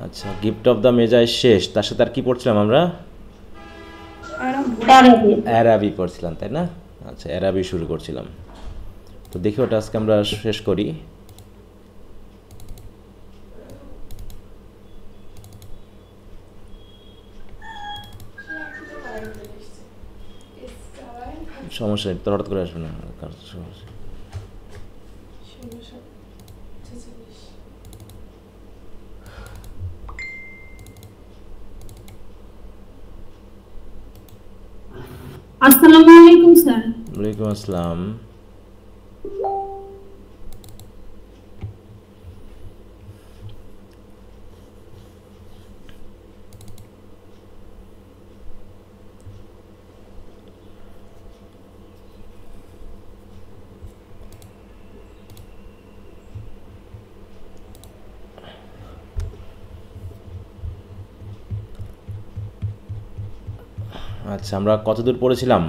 আচ্ছা, gift of the মেজাই শেষ, তার সাথে আর কি পড়ছিলাম আমরা? অ্যারাবি পড়ছিলাম, তাই না? আচ্ছা, অ্যারাবি শুরু করছিলাম। তো দেখি ওটা আজকে আমরা শেষ করি। সমস্যা নেই, তোর হঠাৎ করে আসবে না। আসসালামু আলাইকুম স্যার। ওয়ালাইকুম আসসালাম। আচ্ছা, আমরা কতদূর পড়েছিলাম?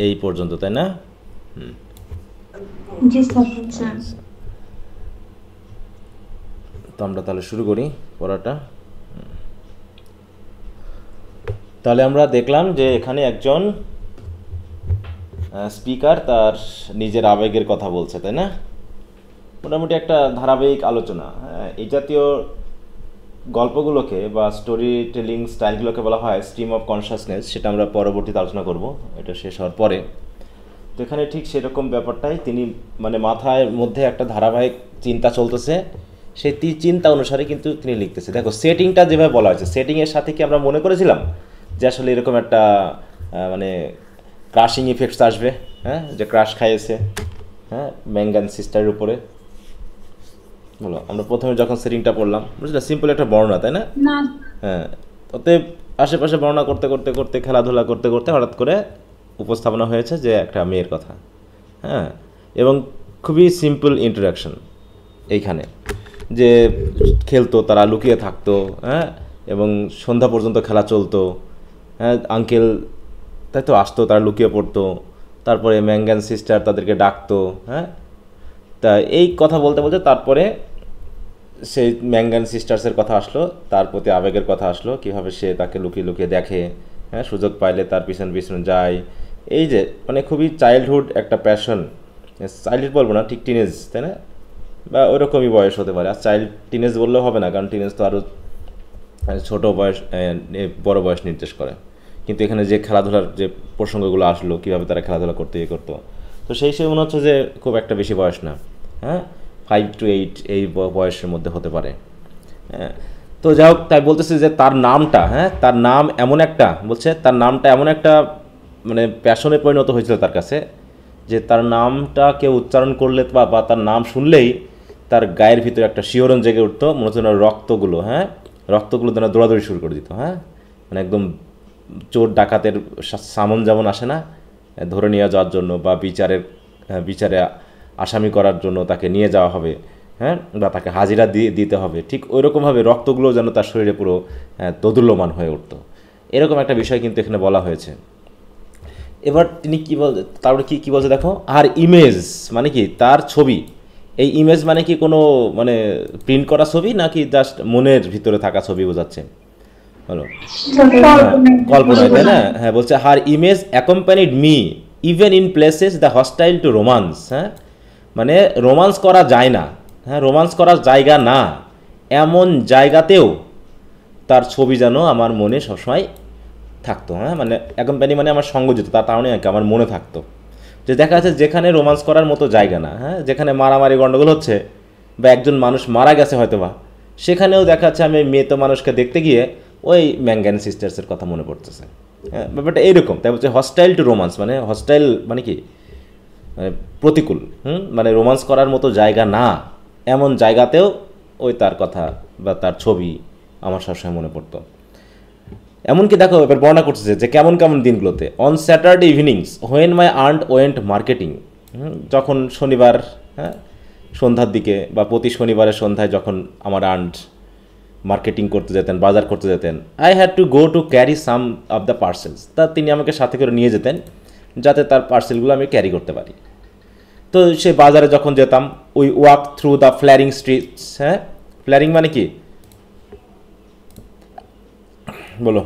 এই পর্যন্ত, তাই না? জি স্যার। তো আমরা তাহলে শুরু করি পড়াটা। তাহলে আমরা দেখলাম যে এখানে একজন স্পিকার তার নিজের আবেগের কথা বলছে, তাই না? মোটামুটি একটা ধারাবাহিক আলোচনা। এই জাতীয় গল্পগুলোকে বা স্টোরি টেলিং স্টাইলগুলোকে বলা হয় স্ট্রিম অফ কনসাসনেস। সেটা আমরা পরবর্তীতে আলোচনা করব, এটা শেষ হওয়ার পরে। তো এখানে ঠিক সেরকম ব্যাপারটাই, তিনি মানে মাথার মধ্যে একটা ধারাবাহিক চিন্তা চলতেছে, সেই চিন্তা অনুসারে কিন্তু তিনি লিখতেছে। দেখো সেটিংটা যেভাবে বলা হয়েছে, সেটিংয়ের সাথে কি আমরা মনে করেছিলাম যে আসলে এরকম একটা মানে ক্রাশিং ইফেক্টস আসবে, হ্যাঁ, যে ক্রাশ খাইয়েছে, হ্যাঁ, ম্যাঙ্গান সিস্টারের উপরে। বলো, আমরা প্রথমে যখন সেটিংটা পড়লাম, বুঝলে, সিম্পল একটা বর্ণনা, তাই না? হ্যাঁ, ওতে আশেপাশে বর্ণনা করতে করতে করতে খেলাধুলা করতে করতে হঠাৎ করে উপস্থাপনা হয়েছে যে একটা মেয়ের কথা, হ্যাঁ, এবং খুবই সিম্পল ইন্টারাকশন এইখানে, যে খেলতো, তারা লুকিয়ে থাকতো, হ্যাঁ, এবং সন্ধ্যা পর্যন্ত খেলা চলতো, হ্যাঁ, আঙ্কেল তাই তো আসতো, তারা লুকিয়ে পড়তো, তারপরে ম্যাঙ্গান সিস্টার তাদেরকে ডাকতো, হ্যাঁ। তা এই কথা বলতে বলতে তারপরে সেই ম্যাঙ্গান সিস্টার্সের কথা আসলো, তার প্রতি আবেগের কথা আসলো, কীভাবে সে তাকে লুকিয়ে লুকিয়ে দেখে, হ্যাঁ, সুযোগ পাইলে তার পিছন পিছন যায়। এই যে মানে খুবই চাইল্ডহুড একটা প্যাশন, চাইল্ডহুড বলবো না, ঠিক টিনেজ, তাই না? বা ওইরকমই বয়স হতে পারে। আর চাইল্ড টিনেজ বললেও হবে না, কারণ টিনেজ তো আরও ছোটো বয়স, বড় বয়স নির্দেশ করে। কিন্তু এখানে যে খেলাধুলার যে প্রসঙ্গগুলো আসলো, কীভাবে তারা খেলাধুলা করতে করতো, তো সেই সে মনে হচ্ছে যে খুব একটা বেশি বয়স না, হ্যাঁ, 5 to 8 এই বয়সের মধ্যে হতে পারে, হ্যাঁ। তো যাই হোক, তাই বলতেছে যে তার নামটা, হ্যাঁ, তার নাম এমন একটা, বলছে তার নামটা এমন একটা মানে প্যাশনে পরিণত হয়েছিল তার কাছে, যে তার নামটা কেউ উচ্চারণ করলে বা তার নাম শুনলেই তার গায়ের ভিতরে একটা শিহরণ জেগে উঠতো, মনে হচ্ছে রক্তগুলো, হ্যাঁ, রক্তগুলো যেন দৌড়াদৌড়ি শুরু করে দিত, হ্যাঁ, মানে একদম চোর ডাকাতের সামন যেমন আসে না ধরে নিয়ে যাওয়ার জন্য, বা বিচারে আসামি করার জন্য তাকে নিয়ে যাওয়া হবে, হ্যাঁ, বা তাকে হাজিরা দিতে হবে, ঠিক ওই রকমভাবে রক্তগুলো যেন তার শরীরে পুরো দোদুল্যমান হয়ে উঠত। এরকম একটা বিষয় কিন্তু এখানে বলা হয়েছে। এবার তিনি কী বল, তারপরে কী বলছে দেখো, আর ইমেজ মানে কি, তার ছবি। এই ইমেজ মানে কি কোনো মানে প্রিন্ট করা ছবি, নাকি জাস্ট মনের ভিতরে থাকা ছবি বোঝাচ্ছে? হলো কল্পনায়, তাই না? হ্যাঁ, বলছে her image accompanied me even in places the hostile to romance. হ্যাঁ, মানে রোমান্স করা যায় না, হ্যাঁ, রোমান্স করার জায়গা না, এমন জায়গাতেও তার ছবি যেন আমার মনে সবসময় থাকতো, হ্যাঁ, মানে অ্যাকম্পানি মানে আমার সঙ্গ যেত, তার কারণে আর কি আমার মনে থাকতো। যে দেখা যাচ্ছে যেখানে রোমান্স করার মতো জায়গা না, হ্যাঁ, যেখানে মারামারি গণ্ডগোল হচ্ছে বা একজন মানুষ মারা গেছে হয়তো বা, সেখানেও দেখা যাচ্ছে আমি মৃত মানুষকে দেখতে গিয়ে ওই ম্যাঙ্গান সিস্টার্সের কথা মনে পড়তেছে, হ্যাঁ, ব্যাপারটা এইরকম। তাই বলছে হস্টাইল টু রোমান্স, মানে হস্টাইল মানে কি, মানে প্রতিকূল, মানে রোমান্স করার মতো জায়গা না, এমন জায়গাতেও ওই তার কথা বা তার ছবি আমার সবসময় মনে পড়তো। এমনকি দেখো এবার বর্ণনা করতেছে যে কেমন কেমন দিনগুলোতে, on Saturday evenings when my aunt went marketing, যখন শনিবার, হ্যাঁ, সন্ধ্যার দিকে বা প্রতি শনিবারের সন্ধ্যায় যখন আমার আন্ট মার্কেটিং করতে যেতেন, বাজার করতে যেতেন, I had two go to carry some of the parcels, তা তিনি আমাকে সাথে করে নিয়ে যেতেন যাতে তার পার্সেলগুলো আমি ক্যারি করতে পারি। তো সে বাজারে যখন যেতাম, we walk through the flaring streets, হ্যাঁ, ফ্ল্যারিং মানে কি বলো?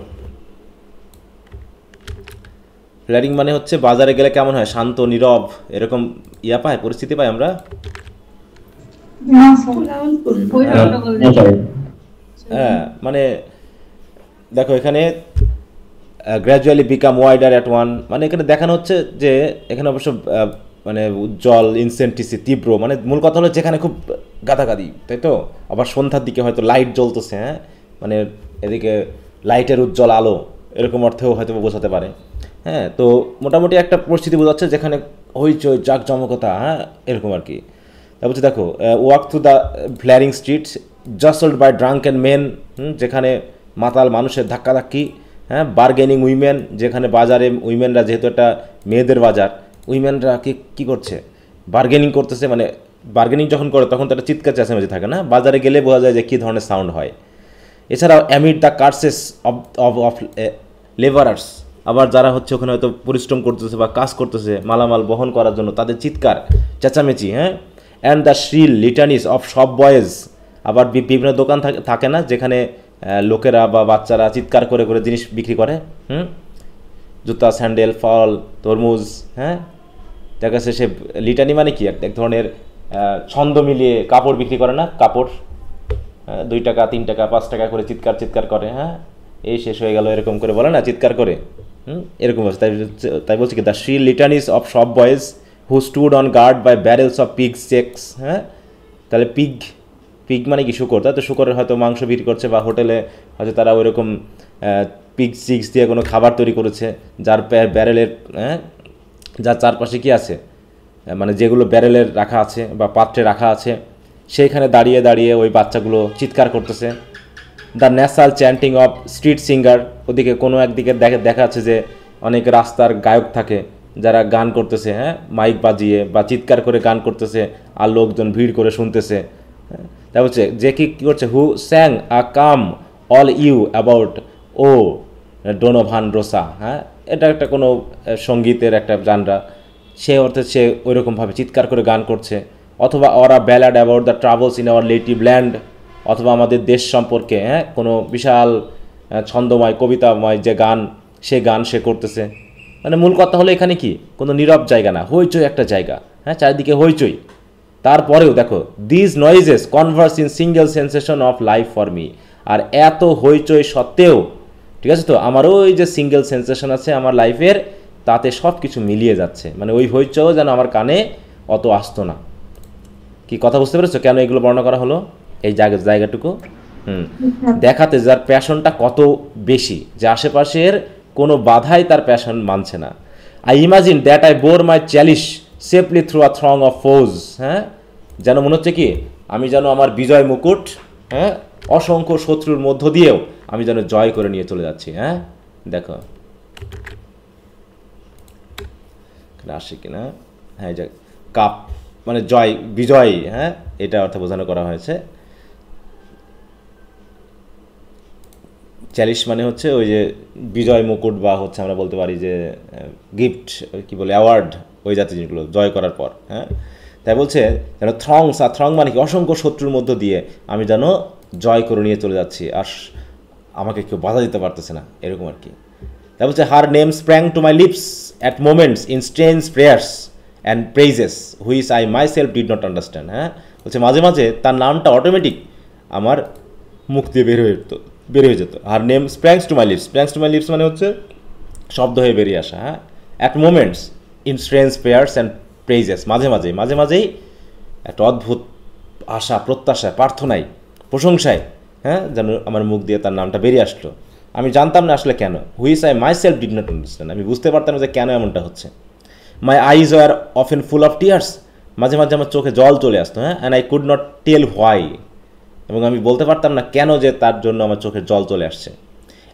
ফ্ল্যারিং মানে হচ্ছে বাজারে গেলে কেমন হয়, শান্ত নীরব এরকম ইয়া পায়, পরিস্থিতি পাই আমরা। না স্যার হ্যাঁ মানে দেখো এখানে gradually become wider at one, মানে এখানে দেখানো হচ্ছে যে এখানে অবশ্য মানে উজ্জ্বল ইনসেন্টিসি তীব্র, মানে মূল কথা হলো যেখানে খুব গাদাগাদি, তাই তো। আবার সন্ধ্যার দিকে হয়তো লাইট জ্বলতেছে, হ্যাঁ মানে এদিকে লাইটের উজ্জ্বল আলো, এরকম অর্থেও হয়তো বোঝাতে পারে। হ্যাঁ তো মোটামুটি একটা পরিস্থিতি বোঝাচ্ছে যেখানে হইচই জাঁকজমকতা, হ্যাঁ এরকম আর কি। তারপর হচ্ছে দেখো walk through the flaring streets jostled by drunk and men, যেখানে মাতাল মানুষের ধাক্কাধাক্কি, হ্যাঁ বার্গেনিং উইমেন, যেখানে বাজারে উইমেনরা, যেহেতু একটা মেয়েদের বাজার, উইমেনরা কী করছে, বার্গেনিং করতেছে, মানে বার্গেনিং যখন করে তখন তো একটা চিৎকার চেঁচামেচি থাকে না, বাজারে গেলে বোঝা যায় যে কী ধরনের সাউন্ড হয়। এছাড়াও অ্যামিড দ্য কার্সেস অফ লেবারার্স, আবার যারা হচ্ছে ওখানে হয়তো পরিশ্রম করতেছে বা কাজ করতেছে মালামাল বহন করার জন্য, তাদের চিৎকার চেঁচামেচি, হ্যাঁ and the shrill litanies of shop boys, আবার বিভিন্ন দোকান থাকে না যেখানে লোকেরা বা বাচ্চারা চিৎকার করে করে জিনিস বিক্রি করে, জুতা স্যান্ডেল ফল তরমুজ, হ্যাঁ দেখা যাচ্ছে সে লিটানি মানে কি এক ধরনের ছন্দ মিলিয়ে কাপড় বিক্রি করে না, কাপড় 2 টাকা 3 টাকা 5 টাকা করে চিৎকার করে, হ্যাঁ এই শেষ হয়ে গেল এরকম করে বলে না, চিৎকার করে, এরকম আছে। তাই বলছি কি the shrill litanies of shop boys who stood on guard by barrels of pig cheeks, হ্যাঁ তাহলে পিগ মানে কি শুকর, তাই তো শুকরের হয়তো মাংস বিক্রি করছে, বা হোটেলে হয়তো তারা ওইরকম পিগ চিক্স দিয়ে কোনো খাবার তৈরি করেছে, যার ব্যারেলের, হ্যাঁ যার চারপাশে কি আছে, মানে যেগুলো ব্যারেলের রাখা আছে বা পাত্রে রাখা আছে, সেইখানে দাঁড়িয়ে দাঁড়িয়ে ওই বাচ্চাগুলো চিৎকার করতেছে। The national chanting of street singer, ওদিকে কোনো একদিকে দেখা যাচ্ছে যে অনেক রাস্তার গায়ক থাকে যারা গান করতেছে, হ্যাঁ মাইক বাজিয়ে বা চিৎকার করে গান করতেছে, আর লোকজন ভিড় করে শুনতেছে। তা বলছে যে কি করছে, who sang a come all you about O'Donovan Rossa, হ্যাঁ এটা একটা কোনো সঙ্গীতের একটা জানরা, সে অর্থে সে ওইরকমভাবে চিৎকার করে গান করছে। অথবা or a ballad about the travels in our native land, অথবা আমাদের দেশ সম্পর্কে, হ্যাঁ কোনো বিশাল ছন্দময় কবিতাময় যে গান, সে গান সে করতেছে। মানে মূল কথা হলো এখানে কি কোনো নীরব জায়গা না, হইচই একটা জায়গা, হ্যাঁ চারিদিকে হইচই। তারপরেও দেখো this noises converse in single sensation of life for me, আর এত হইচই সত্ত্বেও, ঠিক আছে তো, আমার ওই যে সিঙ্গেল সেন্সেশন আছে আমার লাইফের, তাতে সব কিছু মিলিয়ে যাচ্ছে, মানে ওই হইচইও যেন আমার কানে অত আসতো না। কি কথা বুঝতে পেরেছো কেন এগুলো বর্ণনা করা হলো এই জায়গাটুকু? দেখাতে যার প্যাশনটা কত বেশি, যে আশেপাশের কোনো বাধাই তার প্যাশন মানছে না। I imagine that I bore my chalice safely through a throng of foes, হ্যাঁ যেন মনে হচ্ছে কি আমি যেন আমার বিজয় মুকুট, হ্যাঁ অসংখ্য শত্রুর মধ্য দিয়েও আমি যেন জয় করে নিয়ে চলে যাচ্ছি। হ্যাঁ দেখো আসে কিনা, হ্যাঁ যে কাপ মানে জয় বিজয়, হ্যাঁ এটা অর্থে বোঝানো করা হয়েছে। চ্যালিশ মানে হচ্ছে ওই যে বিজয় মুকুট, বা হচ্ছে আমরা বলতে পারি যে গিফট, কি বলে অ্যাওয়ার্ড, ওই জাতীয় জিনিসগুলো জয় করার পর, হ্যাঁ তাই বলছে যেন থ্রংস, আর থ্রং মানে কি অসংখ্য শত্রুর মধ্য দিয়ে আমি যেন জয় করে নিয়ে চলে যাচ্ছি, আর আমাকে কেউ বাধা দিতে পারতেছে না, এরকম আর কি। তাই বলছে her name sprang to my lips at moments in strange prayers and praises which I myself did not understand, হ্যাঁ বলছে মাঝে মাঝে তার নামটা অটোমেটিক আমার মুখ দিয়ে বের হয়ে যেত। আর name springs to my lips মানে হচ্ছে শব্দ হয়ে বেরিয়ে আসা, হ্যাঁ at moments in strange prayers and praises, মাঝে মাঝেই একটা অদ্ভুত আশা প্রত্যাশা প্রার্থনায় প্রশংসায়, হ্যাঁ যেন আমার মুখ দিয়ে তার নামটা বেরিয়ে আসলো। আমি জানতাম না আসলে কেন, which I myself did not understand, আমি বুঝতে পারতাম না যে কেন এমনটা হচ্ছে। My eyes are often full of tears, মাঝে মাঝে আমার চোখে জল চলে আসতো, হ্যাঁ and I could not tell why, এবং আমি বলতে পারতাম না কেন যে তার জন্য আমার চোখের জল চলে আসছে।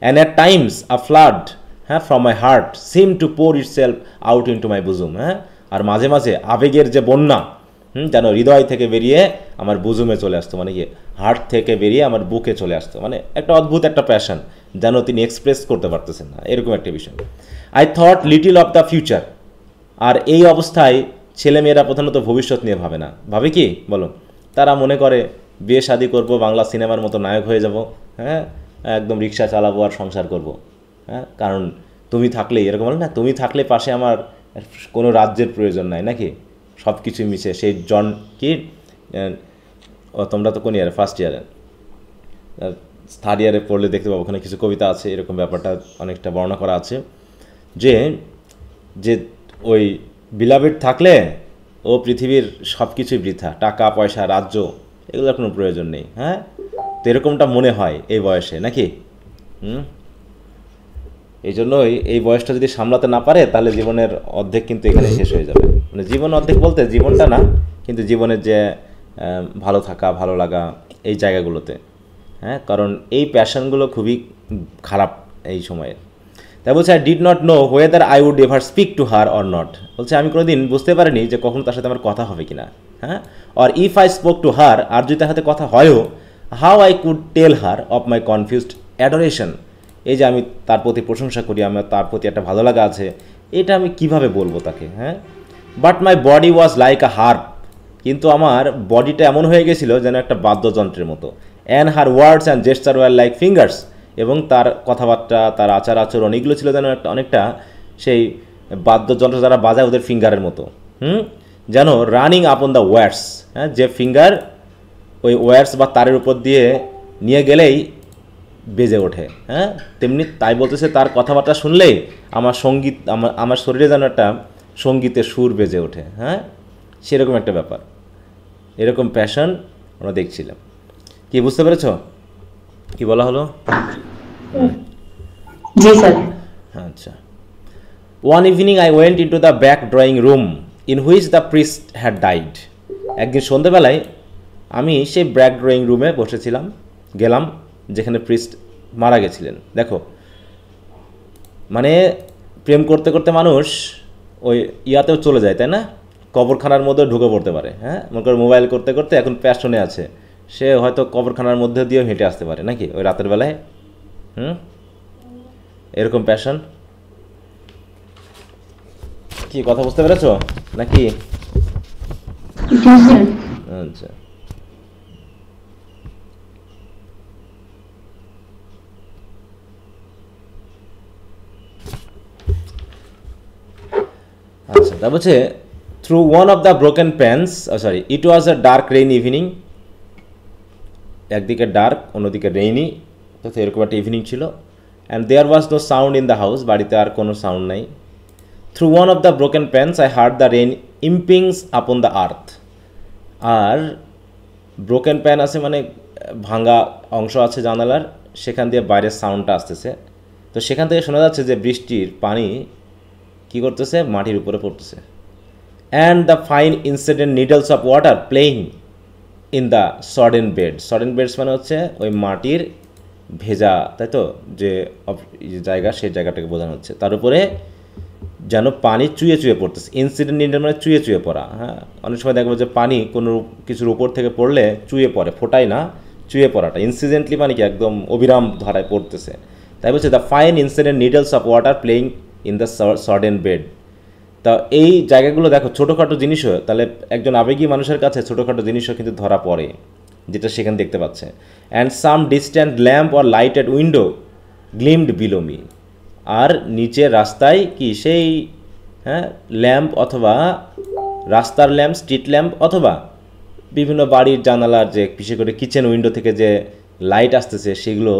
And at times a flood, হ্যাঁ from my heart seem to pour itself out into my bosom, হ্যাঁ আর মাঝে মাঝে আবেগের যে বন্যা, যেন হৃদয় থেকে বেরিয়ে আমার বুজুমে চলে আসতো, মানে কি হার্ট থেকে বেরিয়ে আমার বুকে চলে আসতো, মানে একটা অদ্ভুত একটা প্যাশন যেন তিনি এক্সপ্রেস করতে পারতেছেন না, এরকম একটা বিষয়। I thought little of the future, আর এই অবস্থায় ছেলেমেয়েরা প্রধানত ভবিষ্যৎ নিয়ে ভাবে না, ভাবে কি বলো, তারা মনে করে বিয়ে শাদী করবো, বাংলা সিনেমার মতো নায়ক হয়ে যাব, হ্যাঁ, একদম রিক্সা চালাবো আর সংসার করব, হ্যাঁ, কারণ তুমি থাকলে, এরকম বলে না, তুমি থাকলে পাশে আমার কোনো রাজ্যের প্রয়োজন নাই নাকি, সব কিছুই মিশে। সেই জন কি, তোমরা তো কোন ইয়ারে, ফার্স্ট ইয়ারে, থার্ড ইয়ারে পড়লে দেখতে পাবো ওখানে কিছু কবিতা আছে, এরকম ব্যাপারটা অনেকটা বর্ণনা করা আছে যে যে ওই বিলাভেড থাকলে ও পৃথিবীর সব কিছুই বৃথা, টাকা পয়সা রাজ্য এগুলোর কোনো প্রয়োজন নেই, হ্যাঁ। তো এরকমটা মনে হয় এই বয়সে নাকি। এই জন্যই এই বয়সটা যদি সামলাতে না পারে তাহলে জীবনের অর্ধেক কিন্তু এখানে শেষ হয়ে যাবে। মানে জীবন অর্ধেক বলতে জীবনটা না, কিন্তু জীবনের যে ভালো থাকা, ভালো লাগা এই জায়গাগুলোতে, হ্যাঁ, কারণ এই প্যাশনগুলো খুবই খারাপ এই সময়ে। তাই বলছে I did not know whether I would ever speak to her or not. বলছে আমি কোনোদিন বুঝতে পারিনি যে কখন তার সাথে আমার কথা হবে কিনা, হ্যাঁ। Or if I spoke to her, আর যদি তার সাথে কথা হয়ও, how I could tell her of my confused adoration. এই যে আমি তার প্রতি প্রশংসা করি, আমার তার প্রতি একটা ভালো লাগা আছে, এটা আমি কিভাবে বলবো তাকে, হ্যাঁ। But my body was like a harp, কিন্তু আমার বডিটা এমন হয়ে গেছিলো যেন একটা বাদ্যযন্ত্রের মতো। And her words and gesture were like fingers, এবং তার কথাবার্তা, তার আচার আচরণ এগুলো ছিল যেন একটা অনেকটা সেই বাদ্যযন্ত্র যারা বাজায় ওদের ফিঙ্গারের মতো, যেন রানিং আপন দ্য ওয়ার্স, হ্যাঁ, যে ফিঙ্গার ওই ওয়ার্স বা তারের উপর দিয়ে নিয়ে গেলেই বেজে ওঠে, হ্যাঁ, তেমনি তাই বলতেছে তার কথাবার্তা শুনলেই আমার সঙ্গীত, আমার শরীরে যেন একটা সঙ্গীতের সুর বেজে ওঠে, হ্যাঁ, সেরকম একটা ব্যাপার। এরকম প্যাশন আমরা দেখছিলাম। কি বুঝতে পেরেছ কি বলা হলো? জি স্যার। আচ্ছা। One evening I went into the back drawing room in which the priest had died. একদিন সন্ধ্যেবেলায় আমি সেই ব্যাক ড্রয়িং রুমে বসেছিলাম, গেলাম যেখানে প্রিস্ট মারা গেছিলেন। দেখো, মানে প্রেম করতে করতে মানুষ ওই ইয়াতেও চলে যায়, তাই না, কবরখানার মধ্যে ঢুকে পড়তে পারে, হ্যাঁ। মনে করো মোবাইল করতে করতে এখন প্যাশনে আছে, সে হয়তো কবরখানার মধ্যে দিয়েও হেঁটে আসতে পারে নাকি ওই রাতের বেলায়, এরকম প্যাশন। কি কথা বুঝতে পেরেছ নাকি? আচ্ছা। আচ্ছা, তা বলছে through one of the broken panes, sorry, it was a dark rain evening. একদিকে ডার্ক, অন্যদিকে রেইনি, তো এরকম একটা ইভিনিং ছিল। And there was no sound in the house, বাড়িতে আর কোনো সাউন্ড নাই। Through one of the broken panes I heard the rain impinges upon the earth. আর ব্রোকেন প্যান আছে মানে ভাঙা অংশ আছে জানালার, সেখান দিয়ে বাইরের সাউন্ডটা আসতেছে। তো সেখান থেকে শোনা যাচ্ছে যে বৃষ্টির পানি কী করতেছে, মাটির উপরে পড়তেছে। And the fine incident needles of water playing in the sodden bed. Sodden beds মানে হচ্ছে ওই মাটির ভেজা, তাই তো, যে জায়গা, সেই জায়গাটাকে বোঝানো হচ্ছে। তার উপরে যেন পানি চুয়ে চুয়ে পড়তেছে। ইনসিডেন্ট নিডল মানে চুয়ে চুয়ে পড়া, হ্যাঁ। অনেক সময় দেখবো যে পানি কোনো কিছুর উপর থেকে পড়লে চুয়ে পড়ে, ফোটায় না, চুয়ে পড়াটা। ইনসিডেন্টলি মানে কি একদম অবিরাম ধারায় পড়তেছে। তাই বলছে the fine incident needles of water playing in the sodden bed. তা এই জায়গাগুলো দেখো, ছোটোখাটো জিনিসও, তাহলে একজন আবেগী মানুষের কাছে ছোটোখাটো জিনিসও কিন্তু ধরা পড়ে, যেটা সেখানে দেখতে পাচ্ছে। And some distant lamp or lighted window gleamed below me. আর নিচে রাস্তায় কি সেই, হ্যাঁ, ল্যাম্প, অথবা রাস্তার ল্যাম্প, স্ট্রিট ল্যাম্প, অথবা বিভিন্ন বাড়ির জানালার যে বিশেষ করে কিচেন উইন্ডো থেকে যে লাইট আসতেছে সেগুলো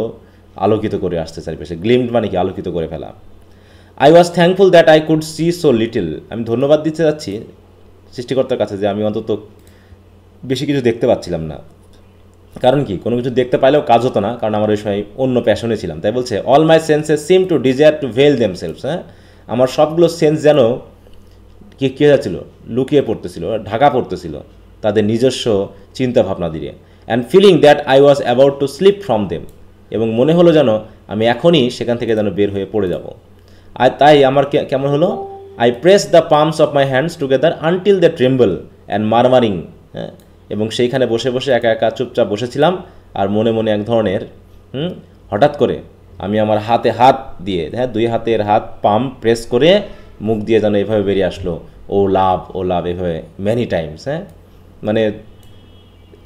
আলোকিত করে আসতে চারিপাশে। গ্লিমড মানে কি আলোকিত করে ফেলা। I was thankful that I could see so little. আমি ধন্যবাদ দিতে যাচ্ছি সৃষ্টিকর্তার কাছে যে আমি অন্তত বেশি কিছু দেখতে পাচ্ছিলাম না। কারণ কি, কোনো কিছু দেখতে পাইলেও কাজ হতো না, কারণ আমার ওই সময় অন্য প্যাশনে ছিলাম। তাই বলছে all my senses seem to desire to veil themselves. হ্যাঁ, আমার সবগুলো সেন্স যেন কী কী হয়েছিল, লুকিয়ে পড়তেছিল, ঢাকা পড়তেছিল তাদের নিজস্ব চিন্তাভাবনা দিয়ে। And feeling that I was about to slip from them, এবং মনে হলো যেন আমি এখনই সেখান থেকে যেন বের হয়ে পড়ে যাব। আর তাই আমার কেমন হলো, I press the palms of my hands together until the tremble and murmuring. হ্যাঁ, এবং সেইখানে বসে বসে একা একা চুপচাপ বসেছিলাম, আর মনে মনে এক ধরনের হঠাৎ করে আমি আমার হাতে হাত দিয়ে, হ্যাঁ, দুই হাতের হাত পাম প্রেস করে মুখ দিয়ে যেন এভাবে বেরিয়ে আসলো, ও লাভ, ও লাভ, এভাবে ম্যানি টাইমস। হ্যাঁ, মানে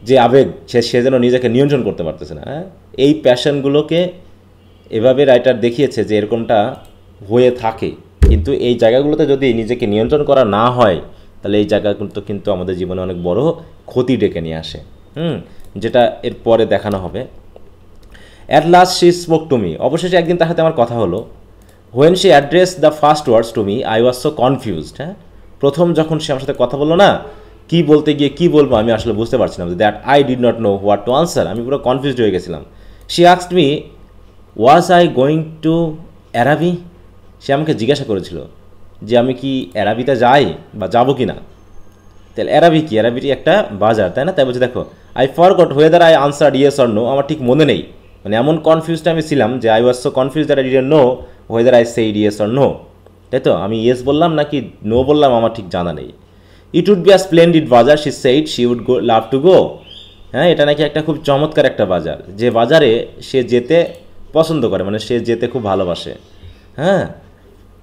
যে আবেগ সে যেন নিজেকে নিয়ন্ত্রণ করতে পারতেছে না। হ্যাঁ, এই প্যাশনগুলোকে এভাবে রাইটার দেখিয়েছে যে এরকমটা হয়ে থাকে, কিন্তু এই জায়গাগুলোতে যদি নিজেকে নিয়ন্ত্রণ করা না হয় তাহলে এই জায়গাগুলো কিন্তু আমাদের জীবনে অনেক বড় ক্ষতি ডেকে নিয়ে আসে, যেটা এর পরে দেখানো হবে। At last she spoke to me, অবশেষে একদিন তার সাথে আমার কথা হলো। When she address the first words to me I was so confused. হ্যাঁ, প্রথম যখন সে আমার সাথে কথা বললো না, কী বলতে গিয়ে কী বলবো আমি আসলে বুঝতে পারছিলাম, that I did not know what to answer, আমি পুরো কনফিউজড হয়ে গেছিলাম। She asked me was I going to Araby, সে আমাকে জিজ্ঞাসা করেছিল যে আমি কি অ্যারাবিতে যাই বা যাবো কি না। তাহলে অ্যারাবি কি? অ্যারাবিটি একটা বাজার, তাই না? তাই বলছে দেখো, I forgot whether I answer yes or no, আমার ঠিক মনে নেই, মানে এমন কনফিউজড আমি ছিলাম যে I was so confuse that I didn't know whether I said yes or no, তাই তো? আমি ইয়েস বললাম নাকি নো বললাম আমার ঠিক জানা নেই। It would be a splendid bazaar, she said she would go love to go. হ্যাঁ, এটা নাকি একটা খুব চমৎকার একটা বাজার, যে বাজারে সে যেতে পছন্দ করে, মানে সে যেতে খুব ভালোবাসে। হ্যাঁ,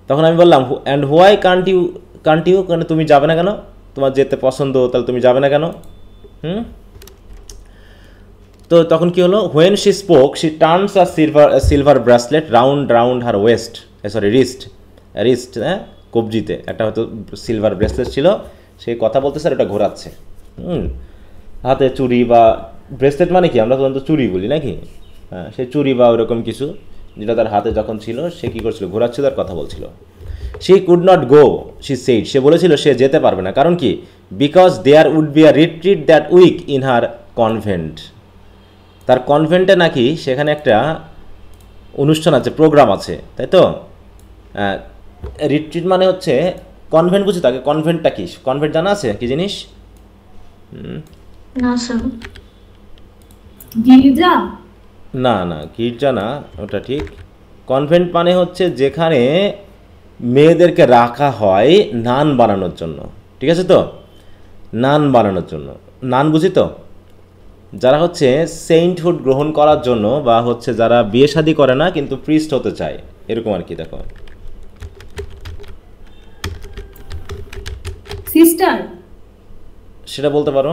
তখন আমি বললাম অ্যান্ড হোয়াই কান্ট ইউ, মানে তুমি যাবে না কেন? তোমার যেতে পছন্দ, তাহলে তুমি যাবে না কেন? তো তখন কি হলো, when she spoke she turns a silver bracelet round her waist, sorry wrist, হ্যাঁ, কবজিতে একটা হয়তো সিলভার ব্রেসলেট ছিল, সেই কথা বলতে স্যার ওটা ঘোরাচ্ছে। হাতে চুড়ি বা ব্রেসলেট মানে কি, আমরা তো চুড়ি বলি নাকি? হ্যাঁ, সেই চুড়ি বা ওরকম কিছু যেটা তার হাতে যখন ছিল, সে কী করছিল, ঘোরাচ্ছিল আর কথা বলছিল। She could not go, she said, সে বলেছিল সে যেতে পারবে না, কারণ কি? Because there would be a retreat that week in her convent, তার কনভেন্টে নাকি সেখানে একটা অনুষ্ঠান আছে, প্রোগ্রাম আছে, তাই তো? রিট্রিট মানে হচ্ছে কনভেন্ট, বুঝি তাকে? কনভেন্টটা কি? কনভেন্ট জানা আছে কি জিনিস? না স্যার, গির্জা? না, গির্জা না, ওটা ঠিক। কনভেন্ট মানে হচ্ছে যেখানে মেয়েদেরকে রাখা হয় নান বানানোর জন্য, ঠিক আছে তো? নান বানানোর জন্য, নান বুঝি তো? যারা হচ্ছে সেইন্টহুড গ্রহণ করার জন্য, বা হচ্ছে যারা বিয়ে শাদী করে না কিন্তু প্রিস্ট হতে চায়, এরকম আর কি। দেখো, সিস্টার সেটা বলতে পারো।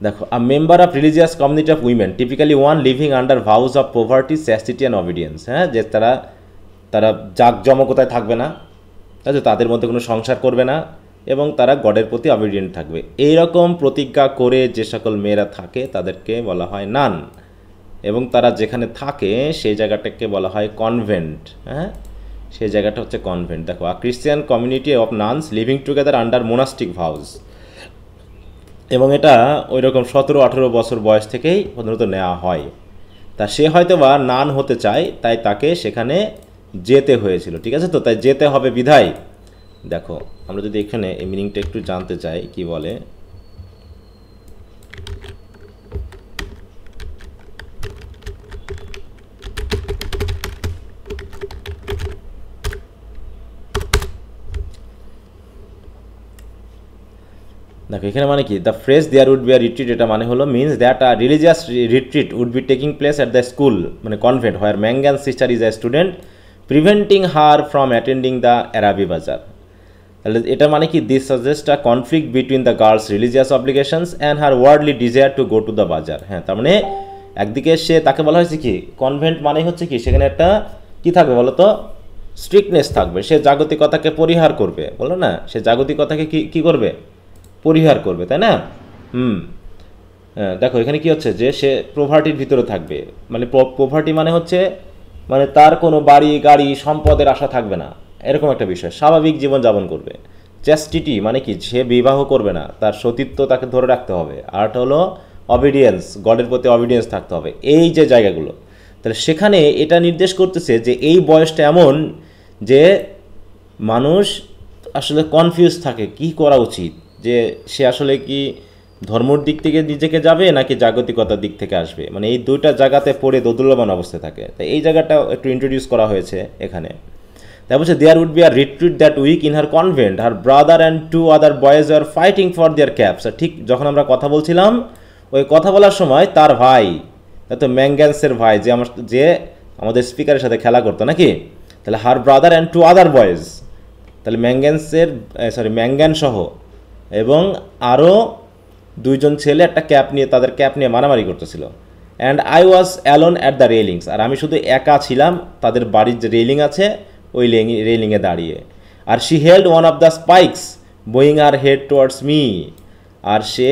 দেখো, a member of religious community of women, typically one living under vows of poverty, chastity and obedience. হ্যাঁ, যে তারা জাঁকজমকতায় থাকবে না, তাই তো? তাদের মধ্যে কোনো সংসার করবে না, এবং তারা গডের প্রতি অবিডিয়েন্ট থাকবে, এইরকম প্রতিজ্ঞা করে যে সকল মেয়েরা থাকে তাদেরকে বলা হয় নান, এবং তারা যেখানে থাকে সেই জায়গাটাকে বলা হয় কনভেন্ট। হ্যাঁ, সেই জায়গাটা হচ্ছে কনভেন্ট। দেখো, a Christian community of nuns living together under monastic vows, এবং এটা ওই রকম 17-18 বছর বয়স থেকেই প্রধানত নেওয়া হয়। তা সে হয়তো বা নান হতে চায়, তাই তাকে সেখানে যেতে হয়েছিল, ঠিক আছে তো? তাই যেতে হবে বিধায়। দেখো, আমরা যদি এখানে এই মিনিংটা একটু জানতে চাই কি বলে, দেখো এখানে মানে কি, the phrase there would be a retreat, এটা মানে হলো means that a religious retreat would be taking place at the school, মানে convent, where Mangan sister is a student, preventing her from attending the Araby bazaar. তাহলে এটা মানে কি, this suggest a conflict between the girl's religious obligations and her worldly desire to go to the bazaar. হ্যাঁ, তার মানে একদিকে সে, তাকে বলা হয়েছে কি, কনভেন্ট মানে হচ্ছে কি, সেখানে একটা কি থাকবে বলো তো, স্ট্রিক্টনেস থাকবে, সে জাগতিকতাকে পরিহার করবে, বলো না? সে জাগতিকতাকে কি করবে? পরিহার করবে, তাই না? দেখো এখানে কি হচ্ছে, যে সে প্রভার্টির ভিতরে থাকবে, মানে প্রভার্টি মানে হচ্ছে, মানে তার কোনো বাড়ি গাড়ি সম্পদের আশা থাকবে না, এরকম একটা বিষয়, স্বাভাবিক জীবনযাপন করবে। চ্যাস্টিটি মানে কি, সে বিবাহ করবে না, তার সতীত্ব তাকে ধরে রাখতে হবে। আর হলো অবিডিয়েন্স, গডের প্রতি অবিডিয়েন্স থাকতে হবে, এই যে জায়গাগুলো। তাহলে সেখানে এটা নির্দেশ করতেছে যে এই বয়সটা এমন যে মানুষ আসলে কনফিউজ থাকে কি করা উচিত, যে সে আসলে কি ধর্মর দিক থেকে নিজেকে যাবে নাকি জাগতিকতার দিক থেকে আসবে, মানে এই দুইটা জায়গাতে পড়ে দোদুল্যমান অবস্থায় থাকে। তাই এই জায়গাটা একটু ইন্ট্রোডিউস করা হয়েছে এখানে। তাই বলছে, there would be a retreat that week in her convent, her brother and 2 other boys are fighting for their caps. ঠিক যখন আমরা কথা বলছিলাম, ওই কথা বলার সময় তার ভাই, তো ম্যাঙ্গান্সের ভাই, যে আমাদের স্পিকারের সাথে খেলা করতো নাকি, তাহলে হার ব্রাদার অ্যান্ড 2 আদার বয়েজ, তাহলে ম্যাঙ্গান সহ এবং আরও দুইজন ছেলে একটা ক্যাপ নিয়ে তাদের ক্যাপ নিয়ে মারামারি করতেছিল। And I was alone at the railings, আর আমি শুধু একা ছিলাম তাদের বাড়ির যে রেলিং আছে ওই রেলিংয়ে দাঁড়িয়ে। আর she held one of the spikes bowing her head towards me, আর সে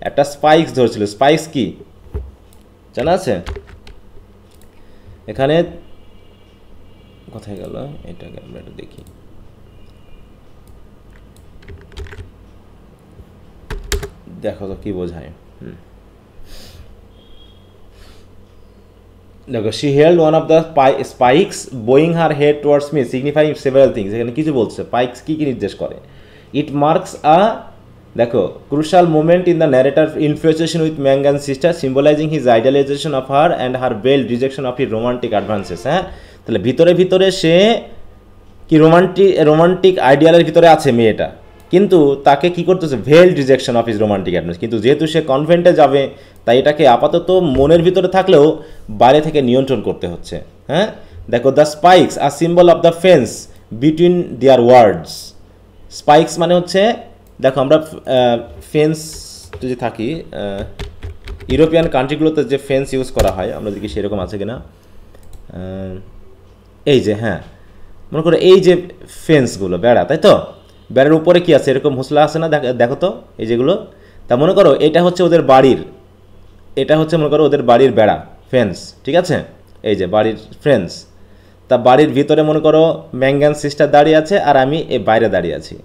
একটা স্পাইক্স ধরছিল। স্পাইক্স কি জানা আছে? এখানে কোথায় গেল এটাকে আমরা একটু দেখি। দেখো তো কি বোঝায়। দেখো, she held one of the spikes bowing her head towards me signifying several things. এখানে কিছু বলছে, স্পাইক্স কি কি নির্দেশ করে। ইট মার্কস আ, দেখো, crucial moment in the narrator infatuation with Mangan sister symbolising his idealisation of her and her veiled rejection of her romantic advances. হ্যাঁ, তাহলে ভিতরে ভিতরে সে কি রোমান্টিক আইডিয়ালের ভিতরে আছে মেয়েটা, কিন্তু তাকে কি করতেছে, valid rejection of his romantic advance. কিন্তু যেহেতু সে কনভেন্টে যাবে তাই এটাকে আপাতত মনের ভিতরে থাকলেও বাইরে থেকে নিয়ন্ত্রণ করতে হচ্ছে। হ্যাঁ, দেখো, the spikes are symbol of the fence between their worlds. Spikes মানে হচ্ছে, দেখো আমরা ফেন্স যদি থাকি ইউরোপিয়ান কান্ট্রিগুলোতে যে ফেন্স ইউজ করা হয় আমরা দেখি সেরকম আছে কিনা। এই যে, হ্যাঁ, মনে করো এই যে ফেন্সগুলো, বেড়া, তাই তো, বেড়ার উপরে কি আছে, এরকম হোসলা আছে না, দেখো তো এই যেগুলো। তা মনে করো এটা হচ্ছে ওদের বাড়ির, এটা হচ্ছে মনে করো ওদের বাড়ির বেড়া, ফেন্স, ঠিক আছে, এই যে বাড়ির ফেন্স। তা বাড়ির ভিতরে মনে করো ম্যাঙ্গান সিস্টার দাঁড়িয়ে আছে আর আমি এই বাইরে দাঁড়িয়ে আছি।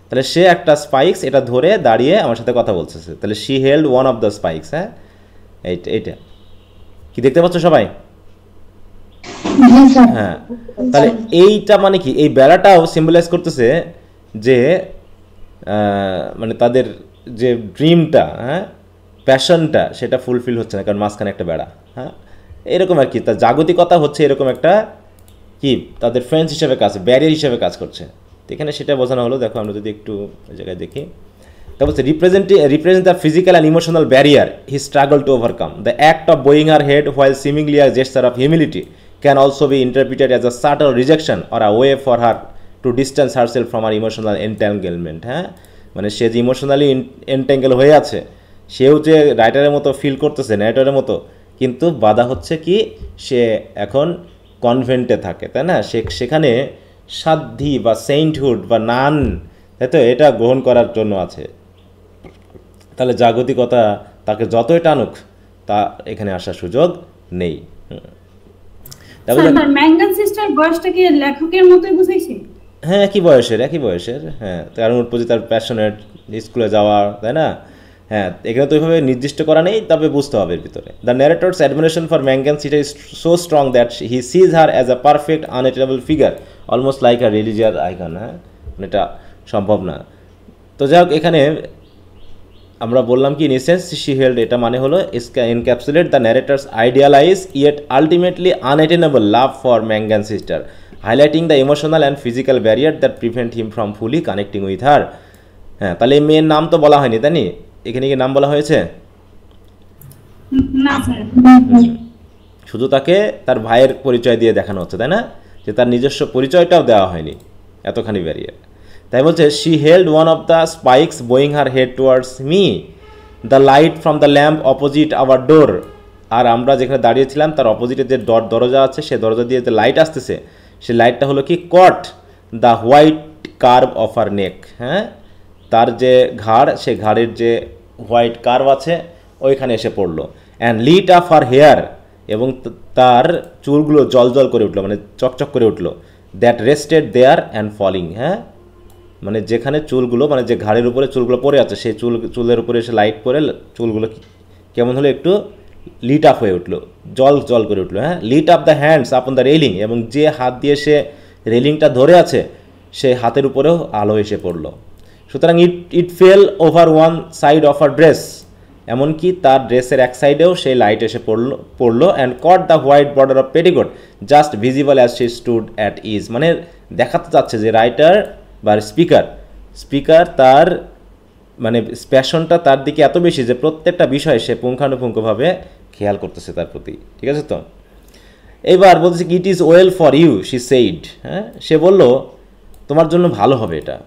তাহলে সে একটা স্পাইক্স এটা ধরে দাঁড়িয়ে আমার সাথে কথা বলতেছে। তাহলে she held one of the spikes. হ্যাঁ, এইটা কি দেখতে পাচ্ছ সবাই? হ্যাঁ, তাহলে এইটা মানে কি, এই বেড়াটাও সিম্বলাইজ করতেছে যে মানে তাদের যে ড্রিমটা, হ্যাঁ, প্যাশনটা, সেটা ফুলফিল হচ্ছে না, কারণ মাঝখানে একটা বেড়া। হ্যাঁ, এরকম আর কি, তার জাগতিকতা হচ্ছে এরকম একটা কি তাদের ফ্রেন্ডস হিসেবে কাজ, ব্যারিয়ার হিসেবে কাজ করছে। তো এখানে সেটা বোঝানো হলো। দেখো আমরা যদি একটু ওই জায়গায় দেখি, তা বলছে represent the physical and emotional barrier he struggle to overcome. The act of bowing her head while seemingly a gesture of humility can also be interpreted as a subtle rejection or a way for her to distance herself from her emotional entanglement. হ্যাঁ, মানে সে যে emotionally এন্ট্যাঙ্গেল হয়ে আছে, সেও যে রাইটারের মতো feel করতেছে, ন্যারেটরের মতো, কিন্তু বাধা হচ্ছে কি, সে এখন কনভেন্টে থাকে, তাই না, সেখানে সাধ্বী বা সেন্টহুড বা নান, তাই তো, এটা গ্রহণ করার জন্য আছে। তাহলে জাগতিকতা তাকে যতই টানুক তা এখানে আসার সুযোগ নেই। ম্যাঙ্গান সিস্টার বয়সটা কি লেখকের মতোই বুঝাইছে? হ্যাঁ, একই বয়সের। হ্যাঁ, কারণ ওর প্রতি তার প্যাশনেট, স্কুলে যাওয়া, তাই না। হ্যাঁ, এখানে তো ওইভাবে নির্দিষ্ট করা নেই, তবে বুঝতে হবে এর ভিতরে। The narrator's admiration for Mangan sister is so strong that he sees her as a perfect unattainable figure almost like a religious icon. হ্যাঁ, এটা সম্ভব না। তো যাই হোক, এখানে আমরা বললাম কি, ইন এসেন্স শি হেল্ড, এটা মানে হলো encapsulate the narrator's idealise yet ultimately unattainable love for Mangan sister, highlighting the emotional and physical barrier that prevent him from fully connecting with her. হ্যাঁ, তাহলে এই মেয়ের নাম তো বলা হয়নি, তাই নি? এখানে কি নাম বলা হয়েছে? না স্যার, শুধু তাকে তার ভাইয়ের পরিচয় দিয়ে দেখানো হচ্ছে, তাই না, যে তার নিজস্ব পরিচয়টাও দেওয়া হয়নি, এতখানি ব্যারিয়ার। তাই বলছে, she held one of the spikes bowing her head towards me, the light from the lamp opposite our door. আর আমরা যেখানে দাঁড়িয়েছিলাম তার অপোজিটে যে দরজা আছে, সে দরজা দিয়ে যে লাইট আসতেছে, সে লাইটটা হলো কি, caught the white curve of her neck. হ্যাঁ, তার যে ঘাড়, সে ঘাড়ের যে হোয়াইট কার্ভ আছে ওইখানে এসে পড়লো। And lit up her hair, এবং তার চুলগুলো জল করে উঠলো, মানে চকচক করে উঠলো। That rested there and falling. হ্যাঁ, মানে যেখানে চুলগুলো, মানে যে ঘাড়ের উপরে চুলগুলো পড়ে আছে, সেই চুলের উপরে এসে লাইট পরে চুলগুলো কেমন হলো, একটু লিট আপ হয়ে উঠলো, জল করে উঠলো। হ্যাঁ, lit up the hands upon the railing, এবং যে হাত দিয়ে সে রেলিংটা ধরে আছে সে হাতের উপরেও আলো এসে পড়লো। সুতরাং it fell over one side of her dress, এমনকি তার ড্রেসের এক সাইডেও সেই লাইট এসে পড়লো। And caught the white border of petticoat just visible as she stood at ease. মানে দেখাতে চাচ্ছে যে রাইটার বা স্পিকার তার মানে প্যাশনটা তার দিকে এত বেশি যে প্রত্যেকটা বিষয়ে সে পুঙ্খানুপুঙ্খভাবে খেয়াল করতেছে তার প্রতি, ঠিক আছে তো। এবার বলতেছে it is well for you she said. হ্যাঁ, সে বলল তোমার জন্য ভালো হবে এটা।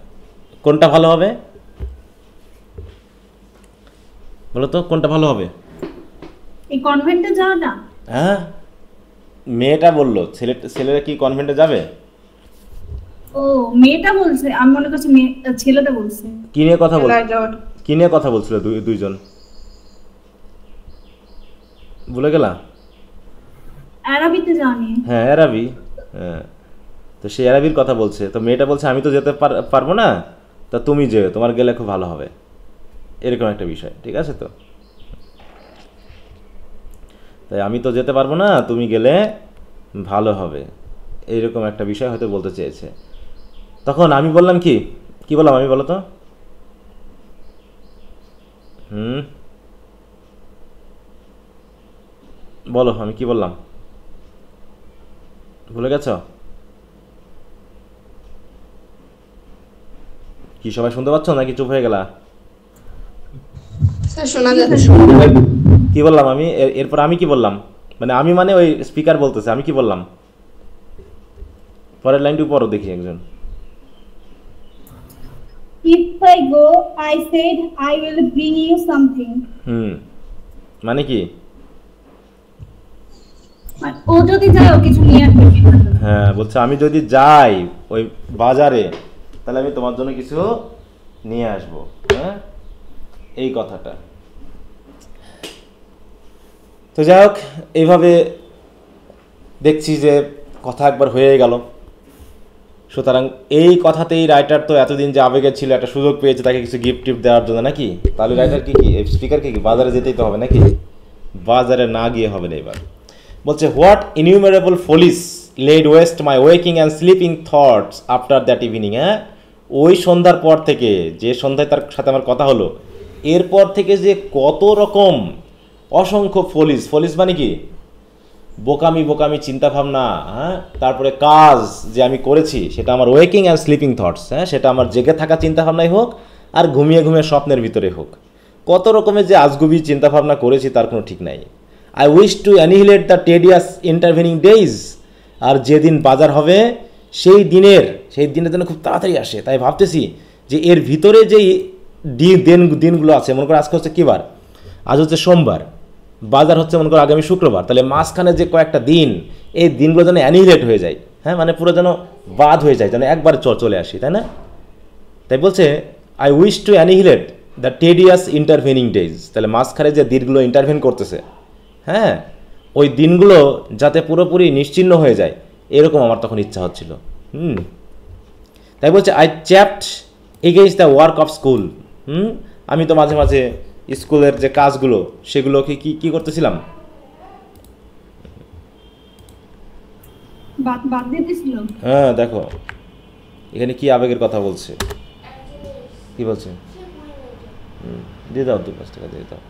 কোনটা ভালো হবে? বলো তো কোনটা ভালো হবে? এই কনভেন্টে যাওয়াটা? হ্যাঁ, মেয়েটা বললো, ছেলেরা কি কনভেন্টে যাবে? ও, মেয়েটা বলছে, আমি মনে করছি ছেলেটা বলছে। কি নিয়ে কথা বল, মেলায় যাওয়াটা কি নিয়ে কথা বলছিল দুইজন, ভুলে গেলা? আরবিতে যাওয়া নিয়ে। হ্যাঁ অ্যারাবি। হ্যাঁ, তো সেই অ্যারাবির কথা বলছে, তো মেয়েটা বলছে আমি তো যেতে পারবো না, তা তুমি যেও, তোমার গেলে খুব ভালো হবে, এরকম একটা বিষয়। ঠিক আছে, তো তাই আমি তো যেতে পারবো না, তুমি গেলে ভালো হবে, এইরকম একটা বিষয় হয়তো বলতে চেয়েছে। তখন আমি বললাম কি, কি বললাম আমি, বলো তো? বলো আমি কি বললাম, ভুলে গেছ? কি সবাই শুনতে পাচ্ছ নাকি চুপ হয়ে গেলা? স্যার শোনা যাচ্ছে। কি বললাম আমি? এরপর আমি কি বললাম, মানে আমি মানে ওই স্পিকার বলতেছে, আমি কি বললাম? পরের লাইনটি পড়ো দেখি একজন। If I go, I said I will bring you something. মানে কি? ও যদি যায় ও কিছু নিয়ে আসবে। হ্যাঁ, বলছে আমি যদি যাই ওই বাজারে তাহলে আমি তোমার জন্য কিছু নিয়ে আসবো। হ্যাঁ, এই কথাটা। তো যাই হোক, এইভাবে দেখছি যে কথা একবার হয়ে গেল। সুতরাং এই কথাতেই রাইটার তো এতদিন যে আবেগে ছিল, একটা সুযোগ পেয়েছে তাকে কিছু গিফট টিফট দেওয়ার জন্য, নাকি? তাহলে রাইটার কি স্পিকারকে কি বাজারে যেতেই তো হবে নাকি? বাজারে না গিয়ে হবে না। এবার বলছে what innumerable follies laid waste my waking and sleeping thoughts after that evening. হ্যাঁ, ওই সন্ধ্যার পর থেকে, যে সন্ধ্যায় তার সাথে আমার কথা হলো, এরপর থেকে যে কত রকম অসংখ্য ফলিস মানে কি বোকামি চিন্তাভাবনা, হ্যাঁ, তারপরে কাজ যে আমি করেছি সেটা আমার ওয়েকিং অ্যান্ড স্লিপিং থটস, হ্যাঁ, সেটা আমার জেগে থাকা চিন্তাভাবনাই হোক আর ঘুমিয়ে স্বপ্নের ভিতরে হোক, কত রকমের যে আজগুবি চিন্তাভাবনা করেছি তার কোনো ঠিক নাই। I wish to annihilate the tedious intervening days. আর যেদিন বাজার হবে সেই দিনের জন্য খুব তাড়াতাড়ি আসে, তাই ভাবতেছি যে এর ভিতরে যেই দিনগুলো আছে, মনে করো আজকে হচ্ছে কী বার, আজ হচ্ছে সোমবার, বাজার হচ্ছে মনে করো আগামী শুক্রবার, তাহলে মাঝখানে যে কয়েকটা দিন, এই দিনগুলো যেন অ্যানিহিলেট হয়ে যায়, হ্যাঁ, মানে পুরো যেন বাদ হয়ে যায়, যেন একবার চলে আসি, তাই না? তাই বলছে I wish to annihilate the tedious intervening days, তাহলে মাঝখানে যে দিনগুলো ইন্টারভেন করতেছে, হ্যাঁ, ওই দিনগুলো যাতে পুরোপুরি নিশ্চিহ্ন হয়ে যায়, এরকম আমার তখন ইচ্ছা হচ্ছিল। তাই বলছে I chafed against the work of school. আমি তো মাঝে মাঝে স্কুলের যে কাজগুলো সেগুলোকে কি করতেছিলাম, বাদ দিতেছিল। হ্যাঁ, দেখো এখানে কি আবেগের কথা বলছে, কি বলছে, দিয়ে দাও 2-5 টাকা দিয়ে দাও।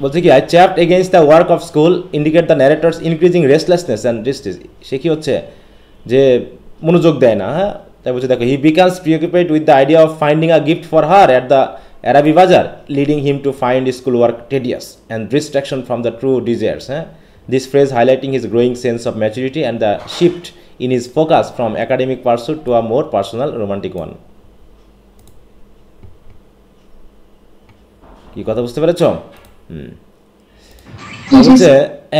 বলছে কি I chafed against the work of school indicate the narrator's increasing restlessness and distress. সে কি হচ্ছে যে মনোযোগ দেয় না, হ্যাঁ, তাই বলছে দেখো he becomes preoccupied with the idea of finding a gift for her at the Arabi Bazaar, leading him to find school work tedious and distraction from the true desires. This phrase highlighting his growing sense of maturity and the shift in his focus from academic pursuit to a more personal romantic one. কি কথা বুঝতে পেরেছ? বলছে